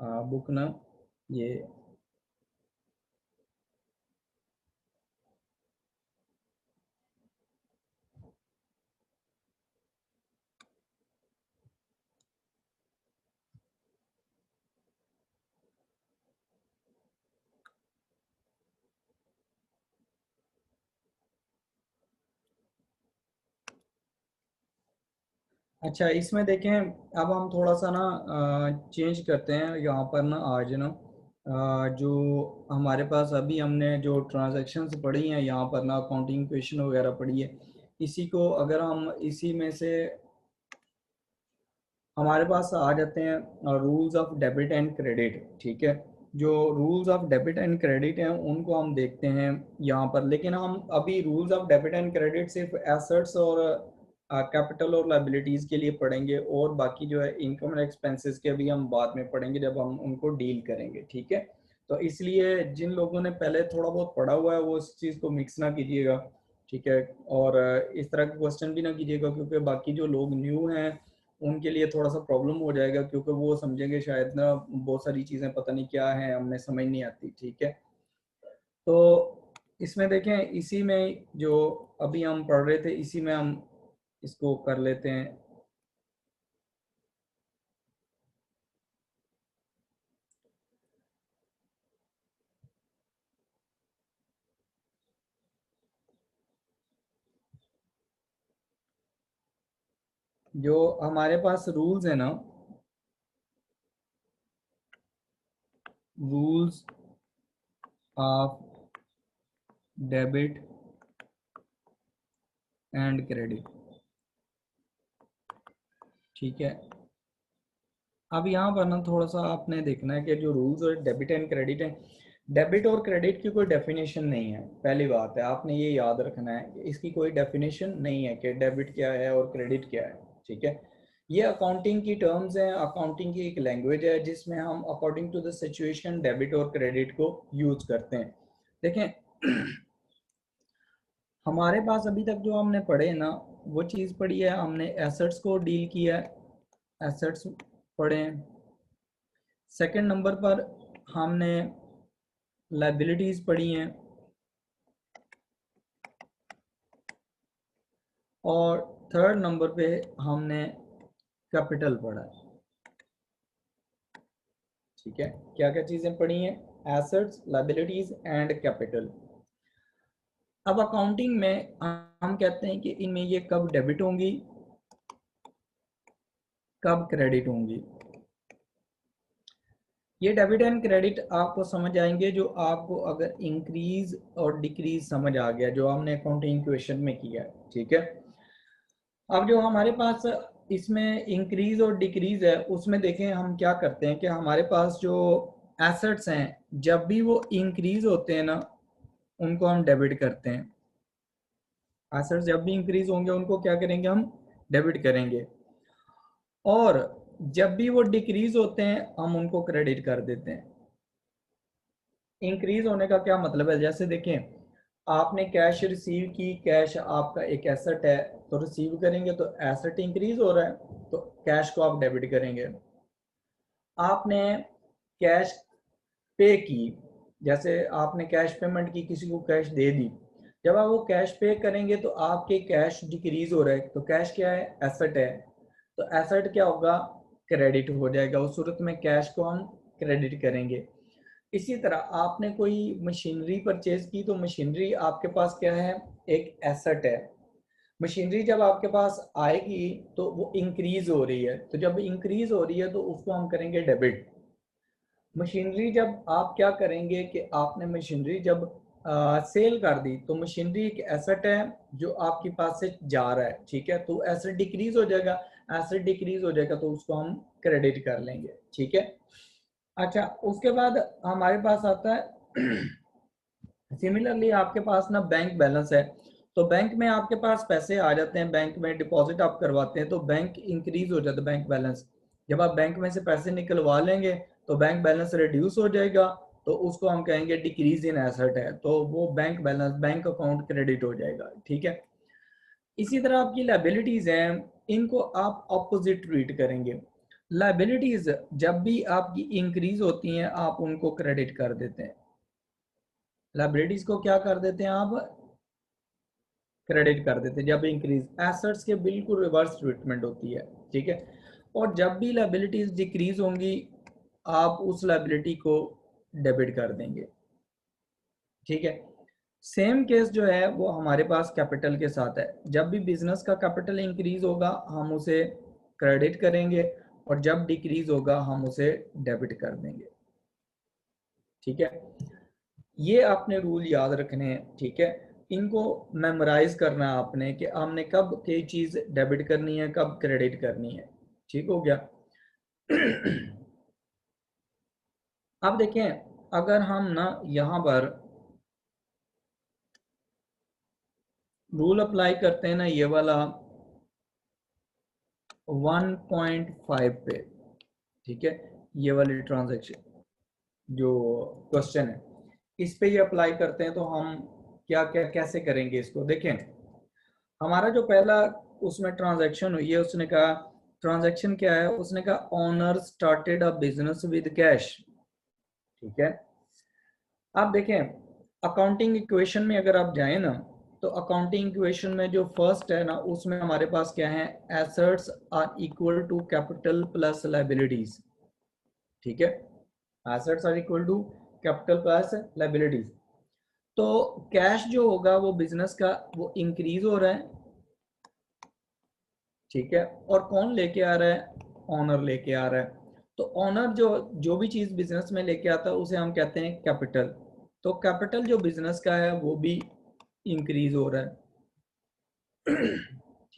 बुक ना, ये। अच्छा, इसमें देखें, अब हम थोड़ा सा ना चेंज करते हैं यहाँ पर ना, आज ना जो हमारे पास अभी हमने जो ट्रांजैक्शंस पढ़ी हैं यहाँ पर ना, अकाउंटिंग क्वेश्चन वगैरह पढ़ी है, इसी को अगर हम इसी में से हमारे पास आ जाते हैं rules of debit and credit, ठीक है। जो rules of debit and credit हैं उनको हम देखते हैं यहाँ पर, लेकिन हम अभी rules of debit and credit सिर्फ एसेट्स और कैपिटल और लाइबिलिटीज के लिए पढ़ेंगे, और बाकी जो है इनकम एंड एक्सपेंसेस के भी हम बाद में पढ़ेंगे जब हम उनको डील करेंगे, ठीक है। तो इसलिए जिन लोगों ने पहले थोड़ा बहुत पढ़ा हुआ है वो इस चीज़ को मिक्स ना कीजिएगा, ठीक है। और इस तरह के क्वेश्चन भी ना कीजिएगा, क्योंकि बाकी जो लोग न्यू हैं उनके लिए थोड़ा सा प्रॉब्लम हो जाएगा, क्योंकि वो समझेंगे शायद ना बहुत सारी चीज़ें पता नहीं क्या है, हमें समझ नहीं आती, ठीक है। तो इसमें देखें, इसी में जो अभी हम पढ़ रहे थे इसी में हम इसको कर लेते हैं। जो हमारे पास रूल्स है ना, rules of debit and credit, ठीक है। अब यहाँ पर ना थोड़ा सा आपने देखना है कि जो रूल्स और डेबिट एंड क्रेडिट है, डेबिट और क्रेडिट की कोई डेफिनेशन नहीं है, पहली बात है, आपने ये याद रखना है कि इसकी कोई डेफिनेशन नहीं है कि डेबिट क्या है और क्रेडिट क्या है, ठीक है। ये अकाउंटिंग की टर्म्स हैं, अकाउंटिंग की एक लैंग्वेज है जिसमें हम according to the situation debit और क्रेडिट को यूज करते हैं। देखें हमारे पास अभी तक जो हमने पढ़े ना वो चीज़ पढ़ी है, हमने एसेट्स को डील किया है, एसेट्स पढ़े हैं। सेकंड नंबर पर हमने लाइबिलिटीज पढ़ी हैं और थर्ड नंबर पे हमने कैपिटल पढ़ा है। ठीक है, क्या क्या चीजें पढ़ी हैं? Assets, liabilities and capital. अब अकाउंटिंग में हम कहते हैं कि इनमें ये कब डेबिट होंगी, कब क्रेडिट होंगी। ये डेबिट एंड क्रेडिट आपको समझ आएंगे जो आपको अगर इंक्रीज और डिक्रीज समझ आ गया, जो हमने अकाउंटिंग इक्वेशन में किया है। ठीक है, अब जो हमारे पास इसमें इंक्रीज और डिक्रीज है उसमें देखें हम क्या करते हैं कि हमारे पास जो एसेट्स हैं जब भी वो इंक्रीज होते हैं ना उनको हम डेबिट करते हैं। एसेट्स जब भी इंक्रीज होंगे उनको क्या करेंगे, हम डेबिट करेंगे, और जब भी वो डिक्रीज होते हैं हम उनको क्रेडिट कर देते हैं। इंक्रीज होने का क्या मतलब है, जैसे देखें आपने कैश रिसीव की, कैश आपका एक एसेट है तो रिसीव करेंगे तो एसेट इंक्रीज हो रहा है तो कैश को आप डेबिट करेंगे। आपने कैश पे की, जैसे आपने कैश पेमेंट की, किसी को कैश दे दी, जब आप वो कैश पे करेंगे तो आपके कैश डिक्रीज हो रहा है तो कैश क्या है, एसेट है, तो एसेट क्या होगा, क्रेडिट हो जाएगा। उस सूरत में कैश को हम क्रेडिट करेंगे। इसी तरह आपने कोई मशीनरी परचेज की तो मशीनरी आपके पास क्या है, एक एसेट है। मशीनरी जब आपके पास आएगी तो वो इंक्रीज हो रही है, तो जब इंक्रीज हो रही है तो उसको हम करेंगे डेबिट। मशीनरी जब आप क्या करेंगे कि आपने मशीनरी जब सेल कर दी तो मशीनरी एक एसेट है जो आपके पास से जा रहा है। ठीक है, तो एसेट डिक्रीज हो जाएगा, एसेट डिक्रीज हो जाएगा तो उसको हम क्रेडिट कर लेंगे। ठीक है, अच्छा उसके बाद हमारे पास आता है सिमिलरली आपके पास ना बैंक बैलेंस है, तो बैंक में आपके पास पैसे आ जाते हैं, बैंक में डिपॉजिट आप करवाते हैं तो बैंक इंक्रीज हो जाता है बैंक बैलेंस। जब आप बैंक में से पैसे निकलवा लेंगे तो बैंक बैलेंस रिड्यूस हो जाएगा तो उसको हम कहेंगे डिक्रीज इन एसेट है, तो वो bank balance, bank account credit हो जाएगा। ठीक है, इसी तरह आपकी लाइबिलिटीज हैं, इनको आप ऑपोजिट ट्रीट करेंगे। लाइबिलिटीज जब भी आपकी इंक्रीज होती हैं आप उनको क्रेडिट कर देते हैं, लाइबिलिटीज को क्या कर देते हैं आप, क्रेडिट कर देते हैं। जब इंक्रीज, एसेट्स के बिल्कुल रिवर्स ट्रीटमेंट होती है। ठीक है, और जब भी लाइबिलिटीज डिक्रीज होंगी आप उस लाइबिलिटी को डेबिट कर देंगे। ठीक है, सेम केस जो है वो हमारे पास कैपिटल के साथ है। जब भी बिजनेस का कैपिटल इंक्रीज होगा हम उसे क्रेडिट करेंगे और जब डिक्रीज होगा हम उसे डेबिट कर देंगे। ठीक है, ये आपने रूल याद रखने हैं। ठीक है, इनको मेमोराइज करना है आपने कि हमने कब कोई चीज डेबिट करनी है, कब क्रेडिट करनी है। ठीक हो गया अब देखें अगर हम ना यहाँ पर रूल अप्लाई करते हैं ना, ये वाला 1.5 पे, ठीक है, ये वाली ट्रांजैक्शन जो क्वेश्चन है इस पे ये अप्लाई करते हैं तो हम क्या क्या कैसे करेंगे इसको। देखें हमारा जो पहला उसमें ट्रांजैक्शन हुई है, उसने कहा ट्रांजैक्शन क्या है, उसने कहा owner started a business with cash. ठीक है, आप देखें अकाउंटिंग इक्वेशन में अगर आप जाएं ना तो अकाउंटिंग इक्वेशन में जो फर्स्ट है ना उसमें हमारे पास क्या है, assets are equal to capital plus liabilities. ठीक है, assets are equal to capital plus liabilities. तो कैश जो होगा वो बिजनेस का वो इंक्रीज हो रहा है। ठीक है, और कौन लेके आ रहा है, ऑनर लेके आ रहा है। तो ऑनर जो जो भी चीज बिजनेस में लेके आता है उसे हम कहते हैं कैपिटल। तो कैपिटल जो बिजनेस का है वो भी इंक्रीज हो रहा है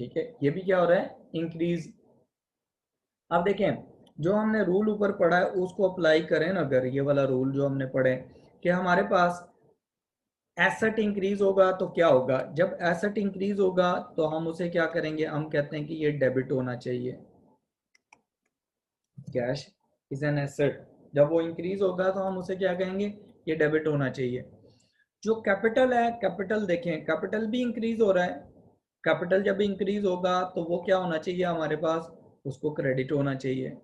ठीक है, ये भी क्या हो रहा है, इंक्रीज। अब देखें जो हमने रूल ऊपर पढ़ा है उसको अप्लाई करें ना, अगर ये वाला रूल जो हमने पढ़े कि हमारे पास एसेट इंक्रीज होगा तो क्या होगा, जब एसेट इंक्रीज होगा तो हम उसे क्या करेंगे, हम कहते हैं कि ये डेबिट होना चाहिए। कैश इज एन एसेट, जब वो इंक्रीज होगा तो हम उसे क्या कहेंगे, ये डेबिट होना चाहिए। जो कैपिटल है, कैपिटल देखें, कैपिटल भी इंक्रीज हो रहा है, कैपिटल जब इंक्रीज होगा तो वो क्या होना चाहिए हमारे पास, उसको क्रेडिट होना चाहिए,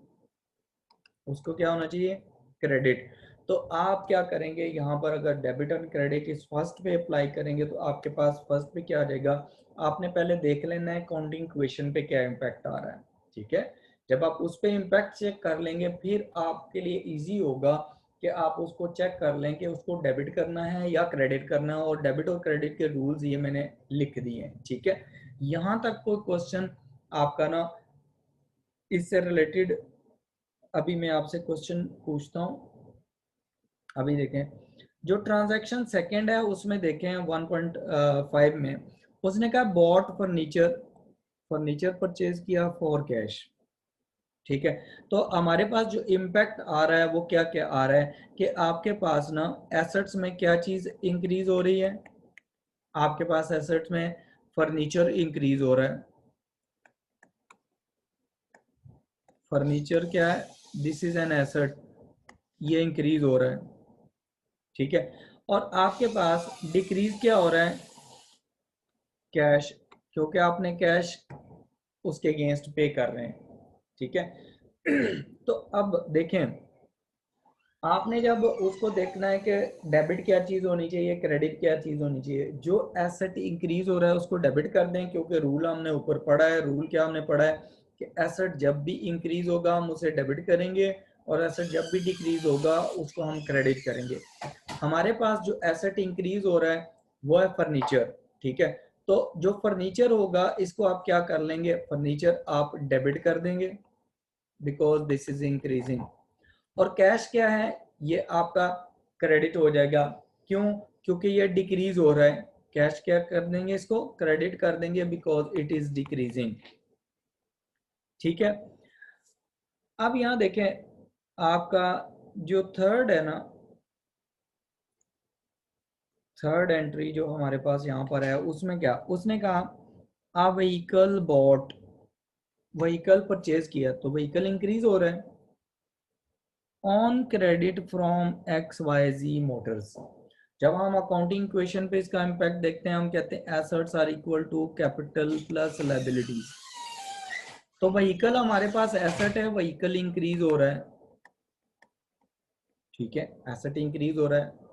उसको क्या होना चाहिए, क्रेडिट। तो आप क्या करेंगे यहाँ पर, अगर डेबिट एंड क्रेडिट इस फर्स्ट पे अप्लाई करेंगे तो आपके पास फर्स्ट पे क्या आ जाएगा, आपने पहले देख लेना है काउंटिंग इक्वेशन पे क्या इम्पैक्ट आ रहा है, ठीक है। जब आप उस पे इम्पैक्ट चेक कर लेंगे फिर आपके लिए इजी होगा कि आप उसको चेक कर लें कि उसको डेबिट करना है या क्रेडिट करना है, और डेबिट और क्रेडिट के रूल्स ये मैंने लिख दिए हैं, ठीक है। यहाँ तक कोई क्वेश्चन आपका ना इससे रिलेटेड, अभी मैं आपसे क्वेश्चन पूछता हूँ। अभी देखें, जो ट्रांजैक्शन सेकंड है उसमें देखें 1.5 में उसने कहा बॉट फर्नीचर, फर्नीचर परचेज किया फॉर कैश, ठीक है। तो हमारे पास जो इम्पैक्ट आ रहा है वो क्या क्या आ रहा है कि आपके पास ना एसेट्स में क्या चीज इंक्रीज हो रही है, आपके पास एसेट्स में फर्नीचर इंक्रीज हो रहा है, फर्नीचर क्या है, दिस इज एन एसेट, ये इंक्रीज हो रहा है, ठीक है। और आपके पास डिक्रीज क्या हो रहा है, कैश, क्योंकि आपने कैश उसके अगेंस्ट पे कर रहे हैं, ठीक है। तो अब देखें, आपने जब उसको देखना है कि डेबिट क्या चीज होनी चाहिए, क्रेडिट क्या चीज होनी चाहिए, जो एसेट इंक्रीज हो रहा है उसको डेबिट कर दें, क्योंकि रूल हमने ऊपर पढ़ा है, रूल क्या हमने पढ़ा है कि एसेट जब भी इंक्रीज होगा हम उसे डेबिट करेंगे, और एसेट जब भी डिक्रीज होगा उसको हम क्रेडिट करेंगे। हमारे पास जो एसेट इंक्रीज हो रहा है वो है फर्नीचर, ठीक है। तो जो फर्नीचर होगा इसको आप क्या कर लेंगे, फर्नीचर आप डेबिट कर देंगे बिकॉज दिस इज इंक्रीजिंग। और कैश क्या है, ये आपका क्रेडिट हो जाएगा, क्यों, क्योंकि ये डिक्रीज हो रहा है, कैश क्या कर देंगे, इसको क्रेडिट कर देंगे बिकॉज इट इज डिक्रीजिंग, ठीक है। अब यहां देखें आपका जो थर्ड है ना, थर्ड एंट्री जो हमारे पास यहाँ पर है उसमें क्या, उसने कहा a vehicle bought, vehicle purchase किया तो व्हीकल इंक्रीज हो रहा है on credit from X Y Z motors. जब हम अकाउंटिंग इक्वेशन पे इसका इम्पैक्ट देखते हैं हम कहते हैं assets are equal to capital plus liabilities. तो व्हीकल हमारे पास एसेट है, व्हीकल इंक्रीज हो रहा है, ठीक है, एसेट इंक्रीज हो रहा है।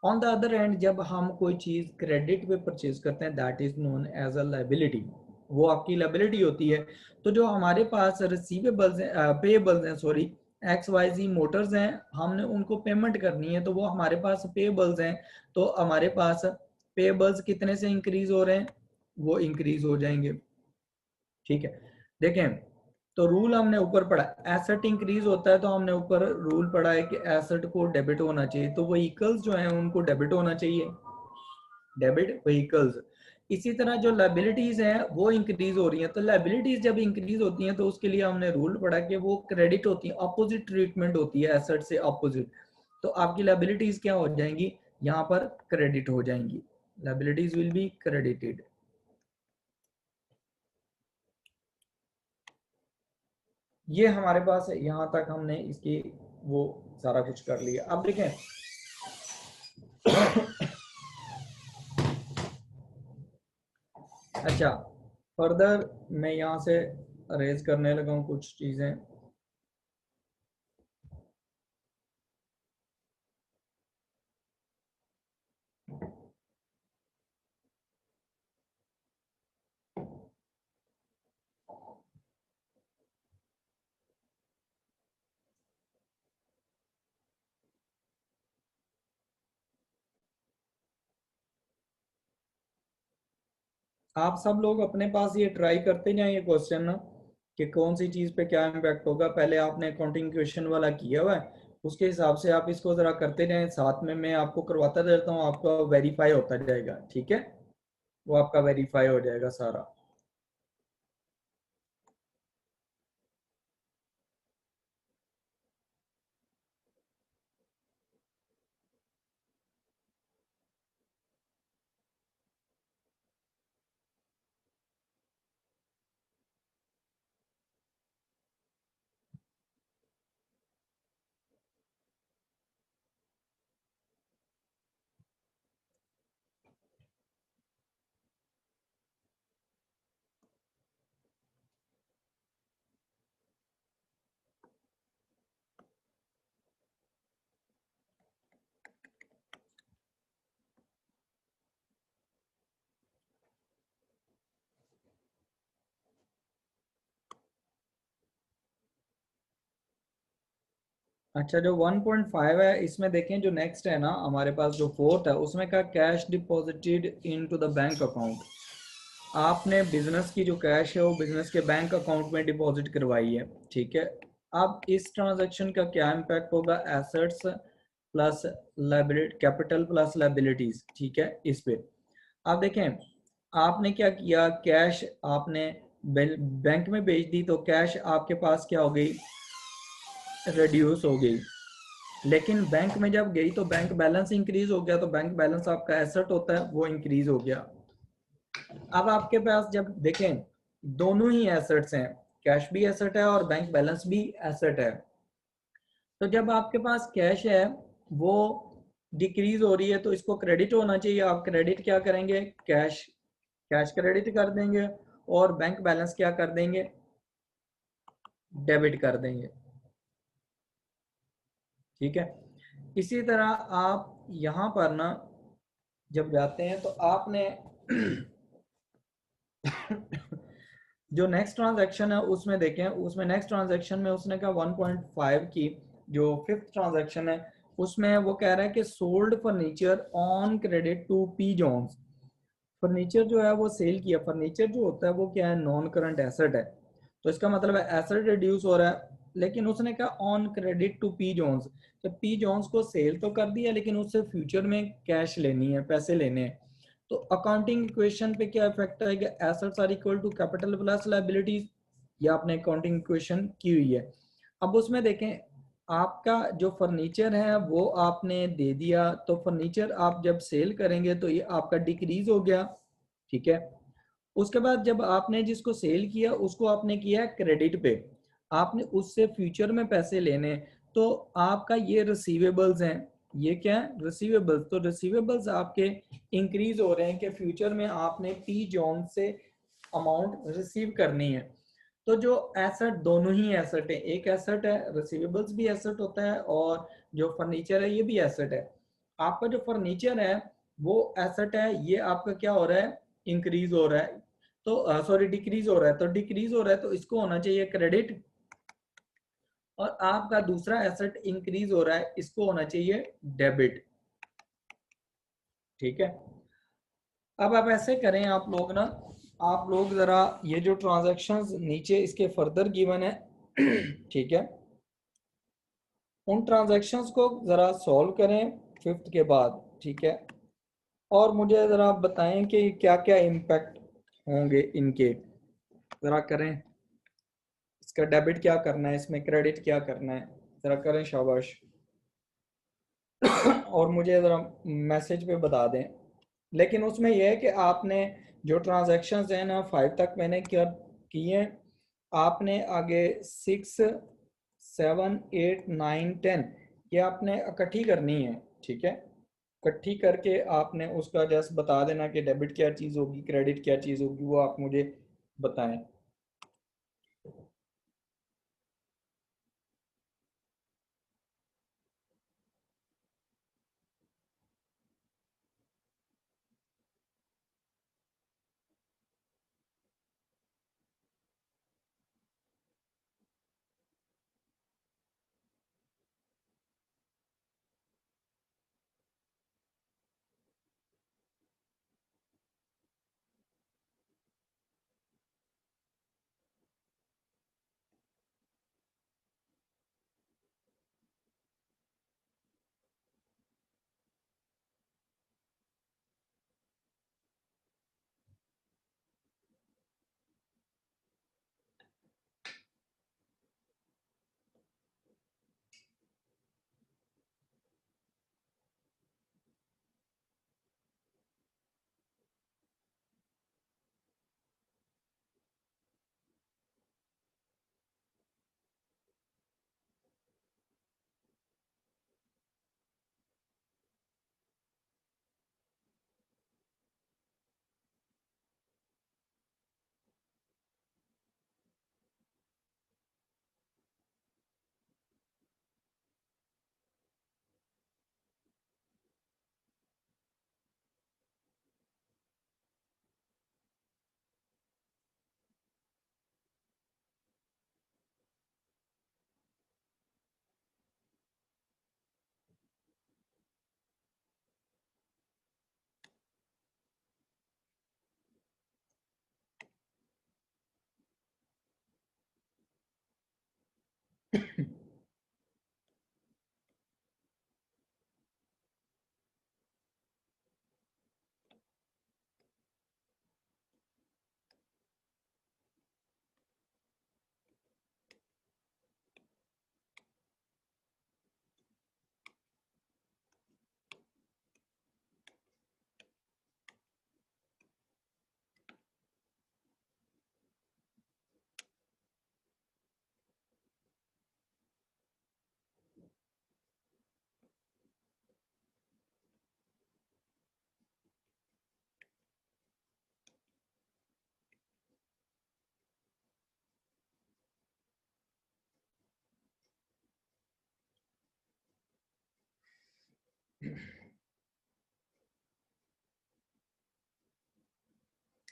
ऑन द अदर हैंड जब हम कोई चीज क्रेडिट पे परचेज करते हैं that is known as a liability, वो आपकी लायबिलिटी होती है। तो जो हमारे पास रिसीवेबल्स हैं, पेएबल्स हैं, sorry, X Y Z motors हैं, हमने उनको पेमेंट करनी है तो वो हमारे पास पेएबल्स हैं। तो हमारे पास पेएबल्स कितने से इंक्रीज हो रहे हैं, वो इंक्रीज हो जाएंगे, ठीक है। देखें, तो रूल हमने ऊपर पढ़ा, एसेट इंक्रीज होता है तो हमने ऊपर रूल पढ़ा है कि एसेट को डेबिट होना चाहिए, तो व्हीकल्स जो हैं उनको डेबिट होना चाहिए, डेबिट व्हीकल्स। इसी तरह जो लाइबिलिटीज हैं वो इंक्रीज हो रही हैं, तो लाइबिलिटीज जब इंक्रीज होती हैं तो उसके लिए हमने रूल पढ़ा कि वो क्रेडिट होती है, अपोजिट ट्रीटमेंट होती है एसेट से अपोजिट। तो आपकी लाइबिलिटीज क्या हो जाएंगी, यहाँ पर क्रेडिट हो जाएंगी, लाइबिलिटीज विल बी क्रेडिटेड। ये हमारे पास है, यहाँ तक हमने इसकी वो सारा कुछ कर लिया। अब देखें, अच्छा, फर्दर मैं यहाँ से अरेज करने लगा हूँ कुछ चीज़ें। आप सब लोग अपने पास ये ट्राई करते जाएं ये क्वेश्चन ना, कि कौन सी चीज़ पे क्या इम्पैक्ट होगा। पहले आपने अकाउंटिंग क्वेश्चन वाला किया हुआ है, उसके हिसाब से आप इसको ज़रा करते जाएं, साथ में मैं आपको करवाता रहता हूँ, आपका वेरीफाई होता जाएगा, ठीक है, वो आपका वेरीफाई हो जाएगा सारा। अच्छा, जो 1.5 है इसमें देखें, जो नेक्स्ट है ना हमारे पास जो फोर्थ है उसमें का cash deposited into the bank account. आपने बिजनेस की जो कैश है वो बिजनेस के बैंक अकाउंट में डिपॉजिट करवाई है, ठीक है। अब इस ट्रांजैक्शन का क्या इम्पैक्ट होगा, assets plus liability, capital plus liabilities, ठीक है, इस पे। आप देखें, आपने क्या किया, कैश आपने बैंक में भेज दी तो कैश आपके पास क्या हो गई, रिड्यूस हो गई। लेकिन बैंक में जब गई तो बैंक बैलेंस इंक्रीज हो गया, तो बैंक बैलेंस आपका एसेट होता है वो इंक्रीज हो गया। अब आपके पास जब देखें, दोनों ही एसेट्स हैं, कैश भी एसेट है और बैंक बैलेंस भी एसेट है। तो जब आपके पास कैश है वो डिक्रीज हो रही है तो इसको क्रेडिट होना चाहिए। आप क्रेडिट क्या करेंगे, कैश, कैश क्रेडिट कर देंगे, और बैंक बैलेंस क्या कर देंगे, डेबिट कर देंगे, ठीक है। इसी तरह आप यहां पर ना जब जाते हैं तो आपने जो नेक्स्ट ट्रांजैक्शन है उसमें देखें, उसमें नेक्स्ट ट्रांजैक्शन में उसने कहा 1.5 की जो फिफ्थ ट्रांजैक्शन है उसमें वो कह रहा है कि sold furniture on credit to P Johns. Furniture जो है वो सेल किया। फर्नीचर जो होता है वो क्या है, नॉन करंट एसेट है, तो इसका मतलब है एसेट रिड्यूस हो रहा है। लेकिन उसने कहा on credit to P Johns, तो पी जॉन्स को सेल तो कर दिया लेकिन उससे फ्यूचर में कैश लेनी है, पैसे लेने हैं। तो अकाउंटिंग इक्वेशन पे क्या इफेक्ट आएगा, assets are equal to capital plus liabilities, ये आपने अकाउंटिंग इक्वेशन की हुई है। अब उसमें देखें, आपका जो फर्नीचर है वो आपने दे दिया, तो फर्नीचर आप जब सेल करेंगे तो ये आपका डिक्रीज हो गया, ठीक है। उसके बाद जब आपने जिसको सेल किया उसको आपने किया क्रेडिट पे, आपने उससे फ्यूचर में पैसे लेने, तो आपका ये रिसीवेबल्स हैं, ये क्या है, रिसीवेबल्स। तो रिसीवेबल्स आपके इंक्रीज हो रहे हैं कि फ्यूचर में आपने पी जॉन से अमाउंट रिसीव करनी है। तो जो एसेट, दोनों ही एसेट है, एक एसेट है, रिसीवेबल्स भी एसेट होता है, और जो फर्नीचर है ये भी एसेट है। आपका जो फर्नीचर है वो एसेट है, ये आपका क्या हो रहा है, इंक्रीज हो रहा है, तो सॉरी डिक्रीज हो रहा है, तो डिक्रीज हो रहा है तो इसको होना चाहिए क्रेडिट। और आपका दूसरा एसेट इंक्रीज हो रहा है, इसको होना चाहिए डेबिट, ठीक है। अब आप ऐसे करें, आप लोग ना, आप लोग जरा ये जो ट्रांजैक्शंस नीचे इसके फर्दर गिवन है ठीक है, उन ट्रांजैक्शंस को ज़रा सॉल्व करें फिफ्थ के बाद, ठीक है। और मुझे ज़रा बताएं कि क्या क्या इम्पैक्ट होंगे इनके, ज़रा करें। इसका डेबिट क्या करना है, इसमें क्रेडिट क्या करना है, ज़रा करें, शाबाश। और मुझे ज़रा मैसेज पे बता दें। लेकिन उसमें यह है कि आपने जो ट्रांजैक्शंस हैं ना 5 तक मैंने क्या किए हैं, आपने आगे 6 7 8 9 10 ये आपने इकट्ठी करनी है, ठीक है। इकट्ठी करके आपने उसका जस्ट बता देना कि डेबिट क्या चीज़ होगी, क्रेडिट क्या चीज़ होगी, वो आप मुझे बताएं।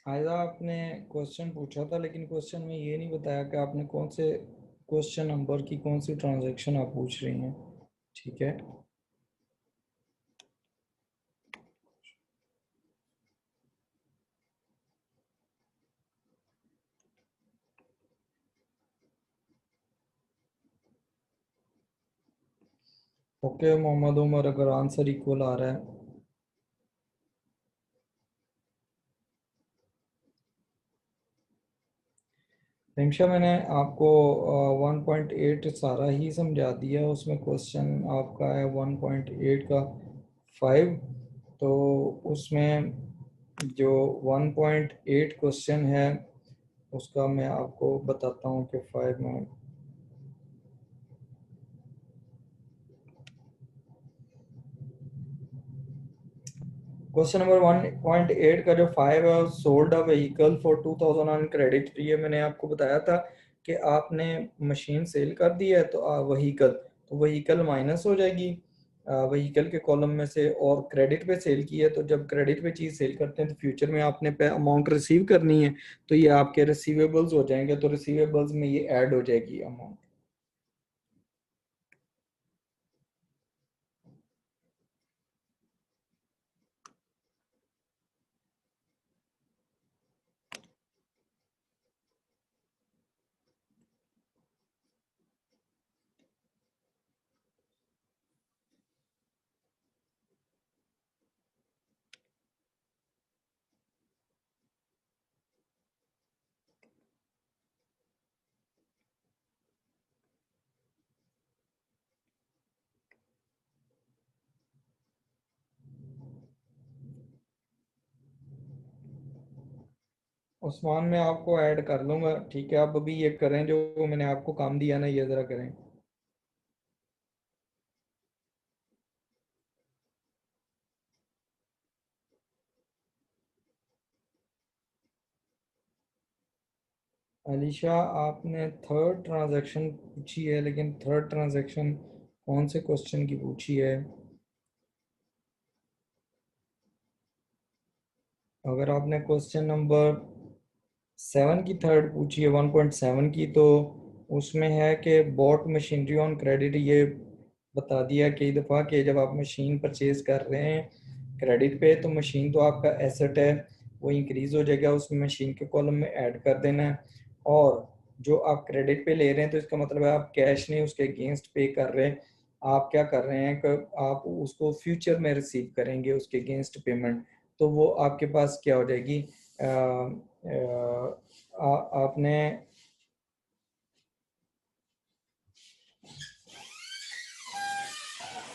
आयदा आपने क्वेश्चन पूछा था, लेकिन क्वेश्चन में ये नहीं बताया कि आपने कौन से क्वेश्चन नंबर की कौन सी ट्रांजैक्शन आप पूछ रही हैं। ठीक है। ओके मोहम्मद उमर, अगर आंसर इक्वल आ रहा है। रिमशा, मैंने आपको 1.8 सारा ही समझा दिया। उसमें क्वेश्चन आपका है 1.8 का 5। तो उसमें जो 1.8 क्वेश्चन है उसका मैं आपको बताता हूँ कि 5 में क्वेश्चन नंबर 1.8 का जो 5 है, sold a vehicle for 2000 on credit. ये मैंने आपको बताया था कि आपने मशीन सेल कर दी है तो व्हीकल माइनस हो जाएगी व्हीकल के कॉलम में से, और क्रेडिट पे सेल की है तो जब क्रेडिट पे चीज़ सेल करते हैं तो फ्यूचर में आपने पे अमाउंट रिसीव करनी है, तो ये आपके रिसीवेबल्स हो जाएंगे, तो रिसीवेबल्स में ये ऐड हो जाएगी अमाउंट। उस्मान, मैं आपको ऐड कर लूंगा। ठीक है, आप अभी ये करें जो मैंने आपको काम दिया ना, ये ज़रा करें। अलीशा, आपने थर्ड ट्रांजैक्शन पूछी है, लेकिन थर्ड ट्रांजैक्शन कौन से क्वेश्चन की पूछी है? अगर आपने क्वेश्चन नंबर 7 की थर्ड पूछी है, 1.7 की, तो उसमें है कि बॉट मशीनरी ऑन क्रेडिट। ये बता दिया कई दफ़ा कि जब आप मशीन परचेज कर रहे हैं क्रेडिट पे, तो मशीन तो आपका एसेट है, वो इंक्रीज हो जाएगा, उस मशीन के कॉलम में ऐड कर देना है। और जो आप क्रेडिट पे ले रहे हैं तो इसका मतलब है आप कैश नहीं उसके अगेंस्ट पे कर रहे हैं। आप क्या कर रहे हैं कि आप उसको फ्यूचर में रिसीव करेंगे उसके अगेंस्ट पेमेंट, तो वो आपके पास क्या हो जाएगी। आपने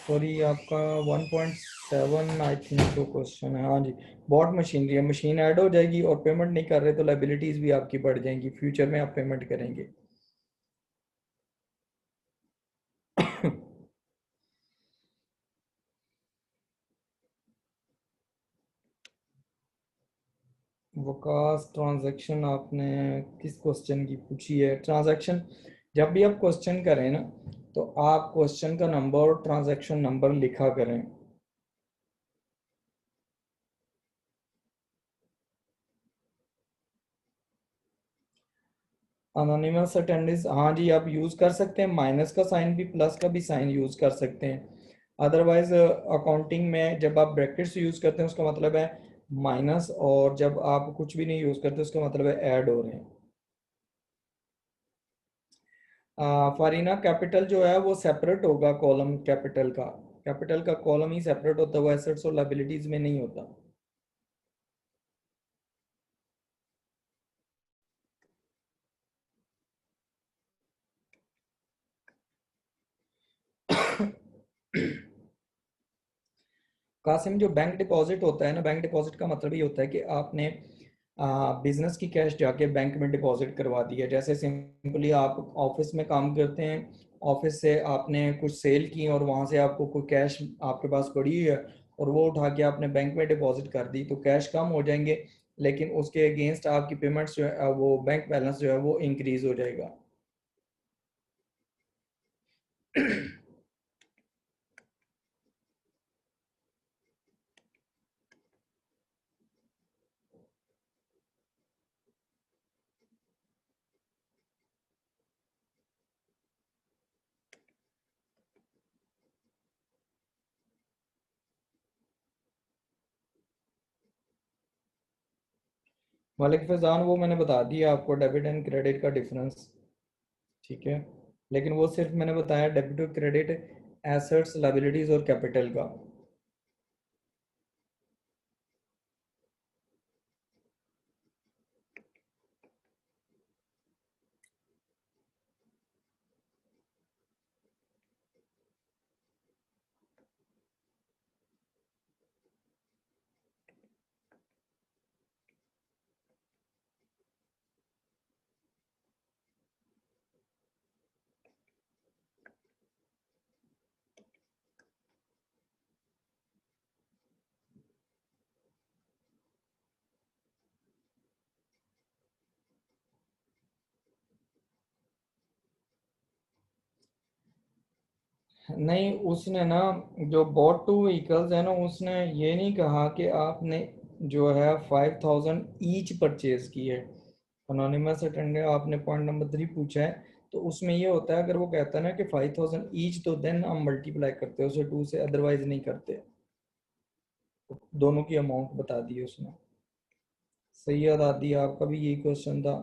सॉरी, आपका 1.7 आई थिंक तो क्वेश्चन है। हाँ जी, बॉट मशीनरी है, मशीन ऐड हो जाएगी और पेमेंट नहीं कर रहे तो लाइबिलिटीज भी आपकी बढ़ जाएंगी, फ्यूचर में आप पेमेंट करेंगे। वकास, ट्रांजैक्शन आपने किस क्वेश्चन की पूछी है? ट्रांजैक्शन जब भी आप क्वेश्चन करें ना, तो आप क्वेश्चन का नंबर और ट्रांजैक्शन नंबर लिखा करें। अनोनिमस अटेंडेंस, हाँ जी, आप यूज कर सकते हैं। माइनस का साइन भी प्लस का भी साइन यूज कर सकते हैं। अदरवाइज अकाउंटिंग में जब आप ब्रैकेट्स यूज करते हैं उसका मतलब है माइनस, और जब आप कुछ भी नहीं यूज करते उसका मतलब है ऐड हो रहे हैं। फारीना, कैपिटल जो है वो सेपरेट होगा कॉलम कैपिटल का। कैपिटल का कॉलम ही सेपरेट होता है, वो एसेट्स और लायबिलिटीज में नहीं होता। कासिम, जो बैंक डिपॉजिट होता है ना, बैंक डिपॉजिट का मतलब ये होता है कि आपने बिजनेस की कैश जाके बैंक में डिपॉजिट करवा दिया। जैसे सिंपली आप ऑफिस में काम करते हैं, ऑफिस से आपने कुछ सेल की और वहां से आपको कोई कैश आपके पास पड़ी है और वो उठा के आपने बैंक में डिपॉजिट कर दी, तो कैश कम हो जाएंगे, लेकिन उसके अगेंस्ट आपकी पेमेंट्स जो है वो बैंक बैलेंस जो है वो इंक्रीज हो जाएगा। मालिक फैजान, वो मैंने बता दिया आपको, डेबिट एंड क्रेडिट का डिफरेंस। ठीक है, लेकिन वो सिर्फ मैंने बताया डेबिट और क्रेडिट, एसेट्स, लायबिलिटीज और कैपिटल का। नहीं, उसने ना, जो बॉट टू व्हीकल्स है ना, उसने ये नहीं कहा कि आपने जो है 5,000 ईच परचेज की है। अनोनिमस अटेंडेंट, आपने पॉइंट नंबर 3 पूछा है, तो उसमें ये होता है, अगर वो कहता है ना कि 5,000 ईच, तो देन हम मल्टीप्लाई करते हैं उसे 2 से, अदरवाइज नहीं करते। तो दोनों की अमाउंट बता दी उसने। सैयद आदि, आपका भी यही क्वेश्चन था।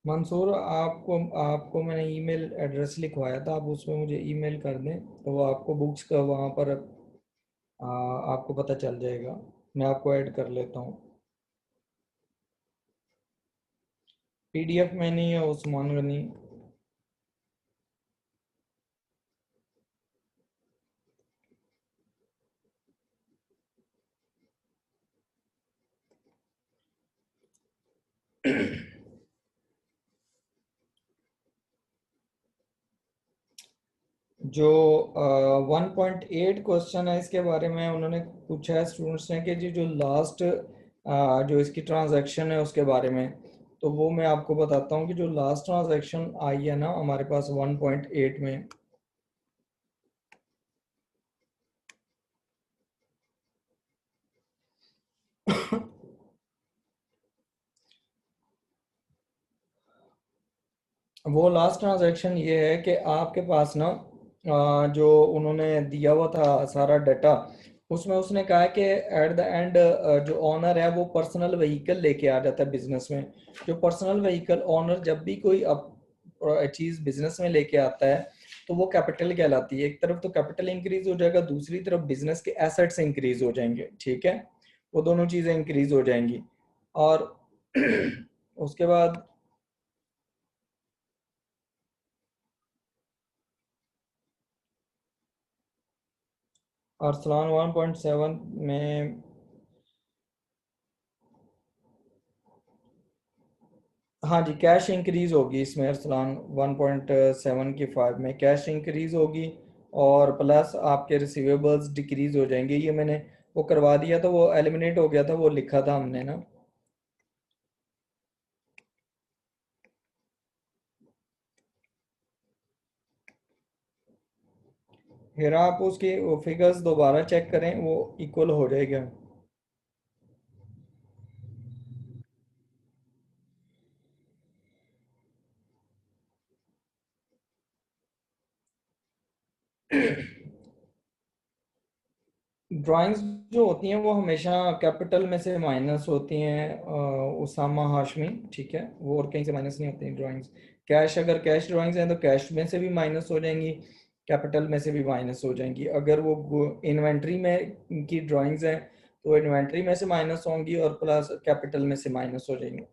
मंसूर, आपको आपको मैंने ईमेल एड्रेस लिखवाया था, आप उसमें मुझे ईमेल कर दें तो वो आपको बुक्स का वहाँ पर आपको पता चल जाएगा। मैं आपको ऐड कर लेता हूँ। पीडीएफ में नहीं है उस्मान गनी। जो 1.8 क्वेश्चन है, इसके बारे में उन्होंने पूछा है स्टूडेंट्स ने कि जी जो लास्ट जो इसकी ट्रांजैक्शन है उसके बारे में। तो वो मैं आपको बताता हूँ कि जो लास्ट ट्रांजैक्शन आई है ना हमारे पास 1.8 में, वो लास्ट ट्रांजैक्शन ये है कि आपके पास ना जो उन्होंने दिया हुआ था सारा डाटा, उसमें उसने कहा है कि एट द एंड जो ऑनर है वो पर्सनल व्हीकल लेके आ जाता है बिजनेस में। जो पर्सनल व्हीकल ऑनर जब भी कोई अब चीज़ बिजनेस में लेके आता है, तो वो कैपिटल कहलाती है। एक तरफ तो कैपिटल इंक्रीज हो जाएगा, दूसरी तरफ बिजनेस के एसेट्स इंक्रीज हो जाएंगे। ठीक है, वो दोनों चीज़ें इंक्रीज हो जाएंगी। और उसके बाद अरसलान 1.7 में, हाँ जी, कैश इंक्रीज होगी इसमें अरसलान। 1.7 की 5 में कैश इंक्रीज होगी, और प्लस आपके रिसीवेबल्स डिक्रीज हो जाएंगे। ये मैंने वो करवा दिया था, वो एलिमिनेट हो गया था, वो लिखा था हमने ना। फिर आप उसके फिगर्स दोबारा चेक करें, वो इक्वल हो जाएगा। ड्राइंग्स जो होती हैं वो हमेशा कैपिटल में से माइनस होती हैं, उसामा हाशमी, ठीक है, वो और कहीं से माइनस नहीं होती हैं ड्राइंग्स। कैश, अगर कैश ड्राइंग्स हैं तो कैश में से भी माइनस हो जाएंगी, कैपिटल में से भी माइनस हो जाएंगी। अगर वो इन्वेंट्री में की ड्राइंग्स हैं तो इन्वेंट्री में से माइनस होंगी और प्लस कैपिटल में से माइनस हो जाएंगी।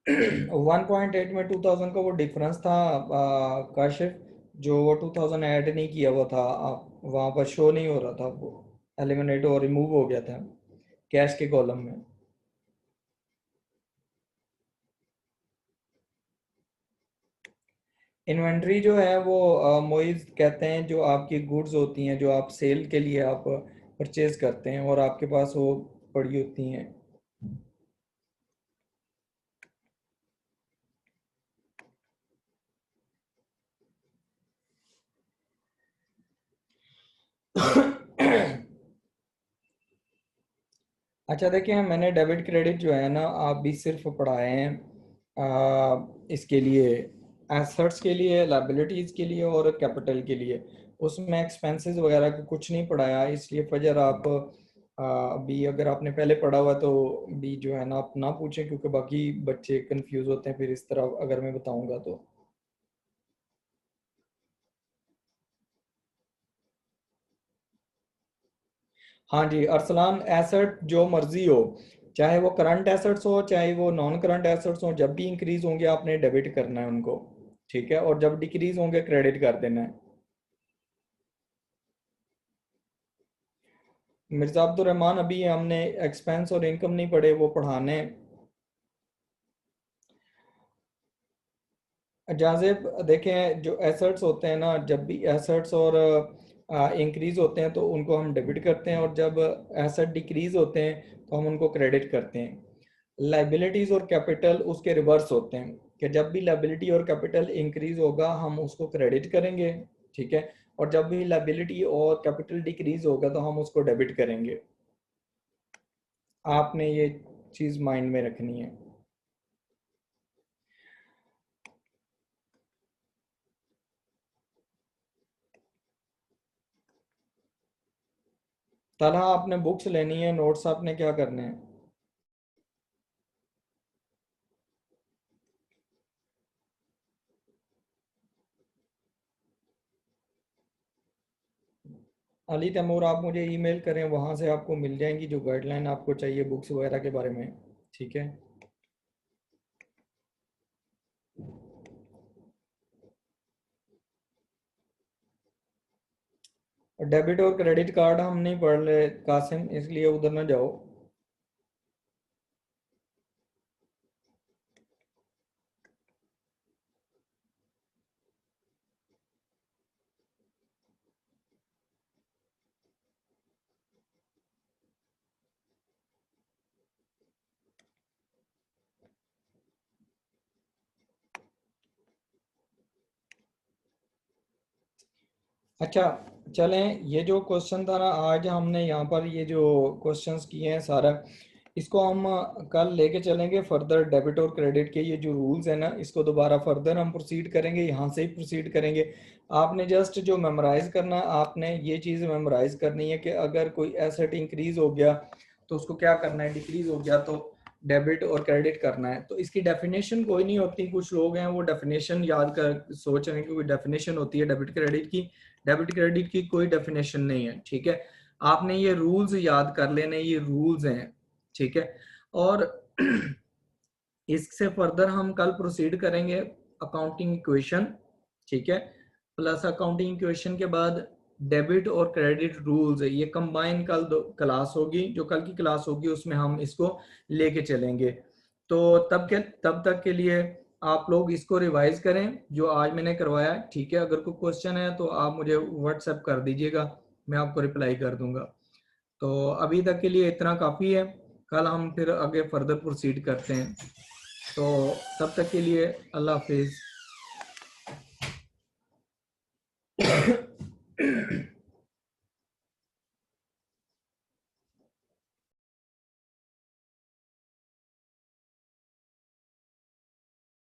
1.8 में 2000 का वो डिफरेंस था, काशिफ, जो वो 2000 ऐड नहीं किया हुआ था, वहाँ पर शो नहीं हो रहा था, वो एलिमिनेट और रिमूव हो गया था कैश के कॉलम में। इन्वेंट्री जो है वो मोइज कहते हैं, जो आपकी गुड्स होती हैं जो आप सेल के लिए आप परचेज करते हैं और आपके पास वो पड़ी होती हैं। अच्छा देखिए, मैंने डेबिट क्रेडिट जो है ना, आप भी सिर्फ पढ़ाए हैं इसके लिए, एसेट्स के लिए, लाइबिलिटीज़ के लिए और कैपिटल के लिए। उसमें एक्सपेंसेस वगैरह का कुछ नहीं पढ़ाया, इसलिए फजर आप अभी अगर आपने पहले पढ़ा हुआ तो भी जो है ना आप ना पूछें, क्योंकि बाकी बच्चे कंफ्यूज होते हैं फिर इस तरह अगर मैं बताऊंगा तो। हाँ जी अरसलान, एसेट जो मर्जी हो, चाहे वो करंट एसेट्स हो चाहे वो नॉन करंट एसेट्स हो, जब भी इंक्रीज होंगे आपने डेबिट करना है उनको, ठीक है, और जब डिक्रीज होंगे क्रेडिट कर देना है। मिर्जा अब्दुल रहमान, अभी हमने एक्सपेंस और इनकम नहीं पढ़े, वो पढ़ाने हैं। जाजेब देखें, जो एसेट्स होते हैं ना, जब भी एसेट्स और इंक्रीज होते हैं तो उनको हम डेबिट करते हैं, और जब एसेट डिक्रीज होते हैं तो हम उनको क्रेडिट करते हैं। लाइबिलिटीज और कैपिटल उसके रिवर्स होते हैं, कि जब भी लाइबिलिटी और कैपिटल इंक्रीज होगा हम उसको क्रेडिट करेंगे, ठीक है, और जब भी लाइबिलिटी और कैपिटल डिक्रीज होगा तो हम उसको डेबिट करेंगे। आपने ये चीज़ माइंड में रखनी है। तला आपने बुक्स लेनी है, नोट्स आपने क्या करने हैं? अली तैमूर, आप मुझे ईमेल करें, वहाँ से आपको मिल जाएंगी जो गाइडलाइन आपको चाहिए बुक्स वगैरह के बारे में, ठीक है। डेबिट और क्रेडिट कार्ड हम नहीं पढ़ रहे कासिम, इसलिए उधर ना जाओ। अच्छा चलें, ये जो क्वेश्चन था ना, आज हमने यहाँ पर ये जो क्वेश्चंस किए हैं सारा, इसको हम कल लेके चलेंगे फर्दर। डेबिट और क्रेडिट के ये जो रूल्स हैं ना, इसको दोबारा फर्दर हम प्रोसीड करेंगे, यहाँ से ही प्रोसीड करेंगे। आपने जस्ट जो मेमोराइज करना, आपने ये चीज़ मेमोराइज करनी है कि अगर कोई एसेट इंक्रीज हो गया तो उसको क्या करना है, डिक्रीज हो गया तो डेबिट और क्रेडिट करना है। तो इसकी डेफिनेशन कोई नहीं होती, कुछ लोग हैं वो डेफिनेशन याद कर सोच रहे हैं कि कोई डेफिनेशन होती है डेबिट क्रेडिट की। डेबिट क्रेडिट की कोई डेफिनेशन नहीं है, ठीक है। आपने ये रूल्स याद कर लेने, ये रूल्स हैं, ठीक है। और इससे फर्दर हम कल प्रोसीड करेंगे अकाउंटिंग इक्वेशन, ठीक है। प्लस अकाउंटिंग इक्वेशन के बाद डेबिट और क्रेडिट रूल्स है, ये कंबाइन कल क्लास होगी, जो कल की क्लास होगी उसमें हम इसको लेके चलेंगे। तो तब तक के लिए आप लोग इसको रिवाइज करें जो आज मैंने करवाया, ठीक है। अगर कोई क्वेश्चन है तो आप मुझे व्हाट्सएप कर दीजिएगा, मैं आपको रिप्लाई कर दूंगा। तो अभी तक के लिए इतना काफ़ी है, कल हम फिर आगे फर्दर प्रोसीड करते हैं। तो तब तक के लिए अल्लाह हाफिज़।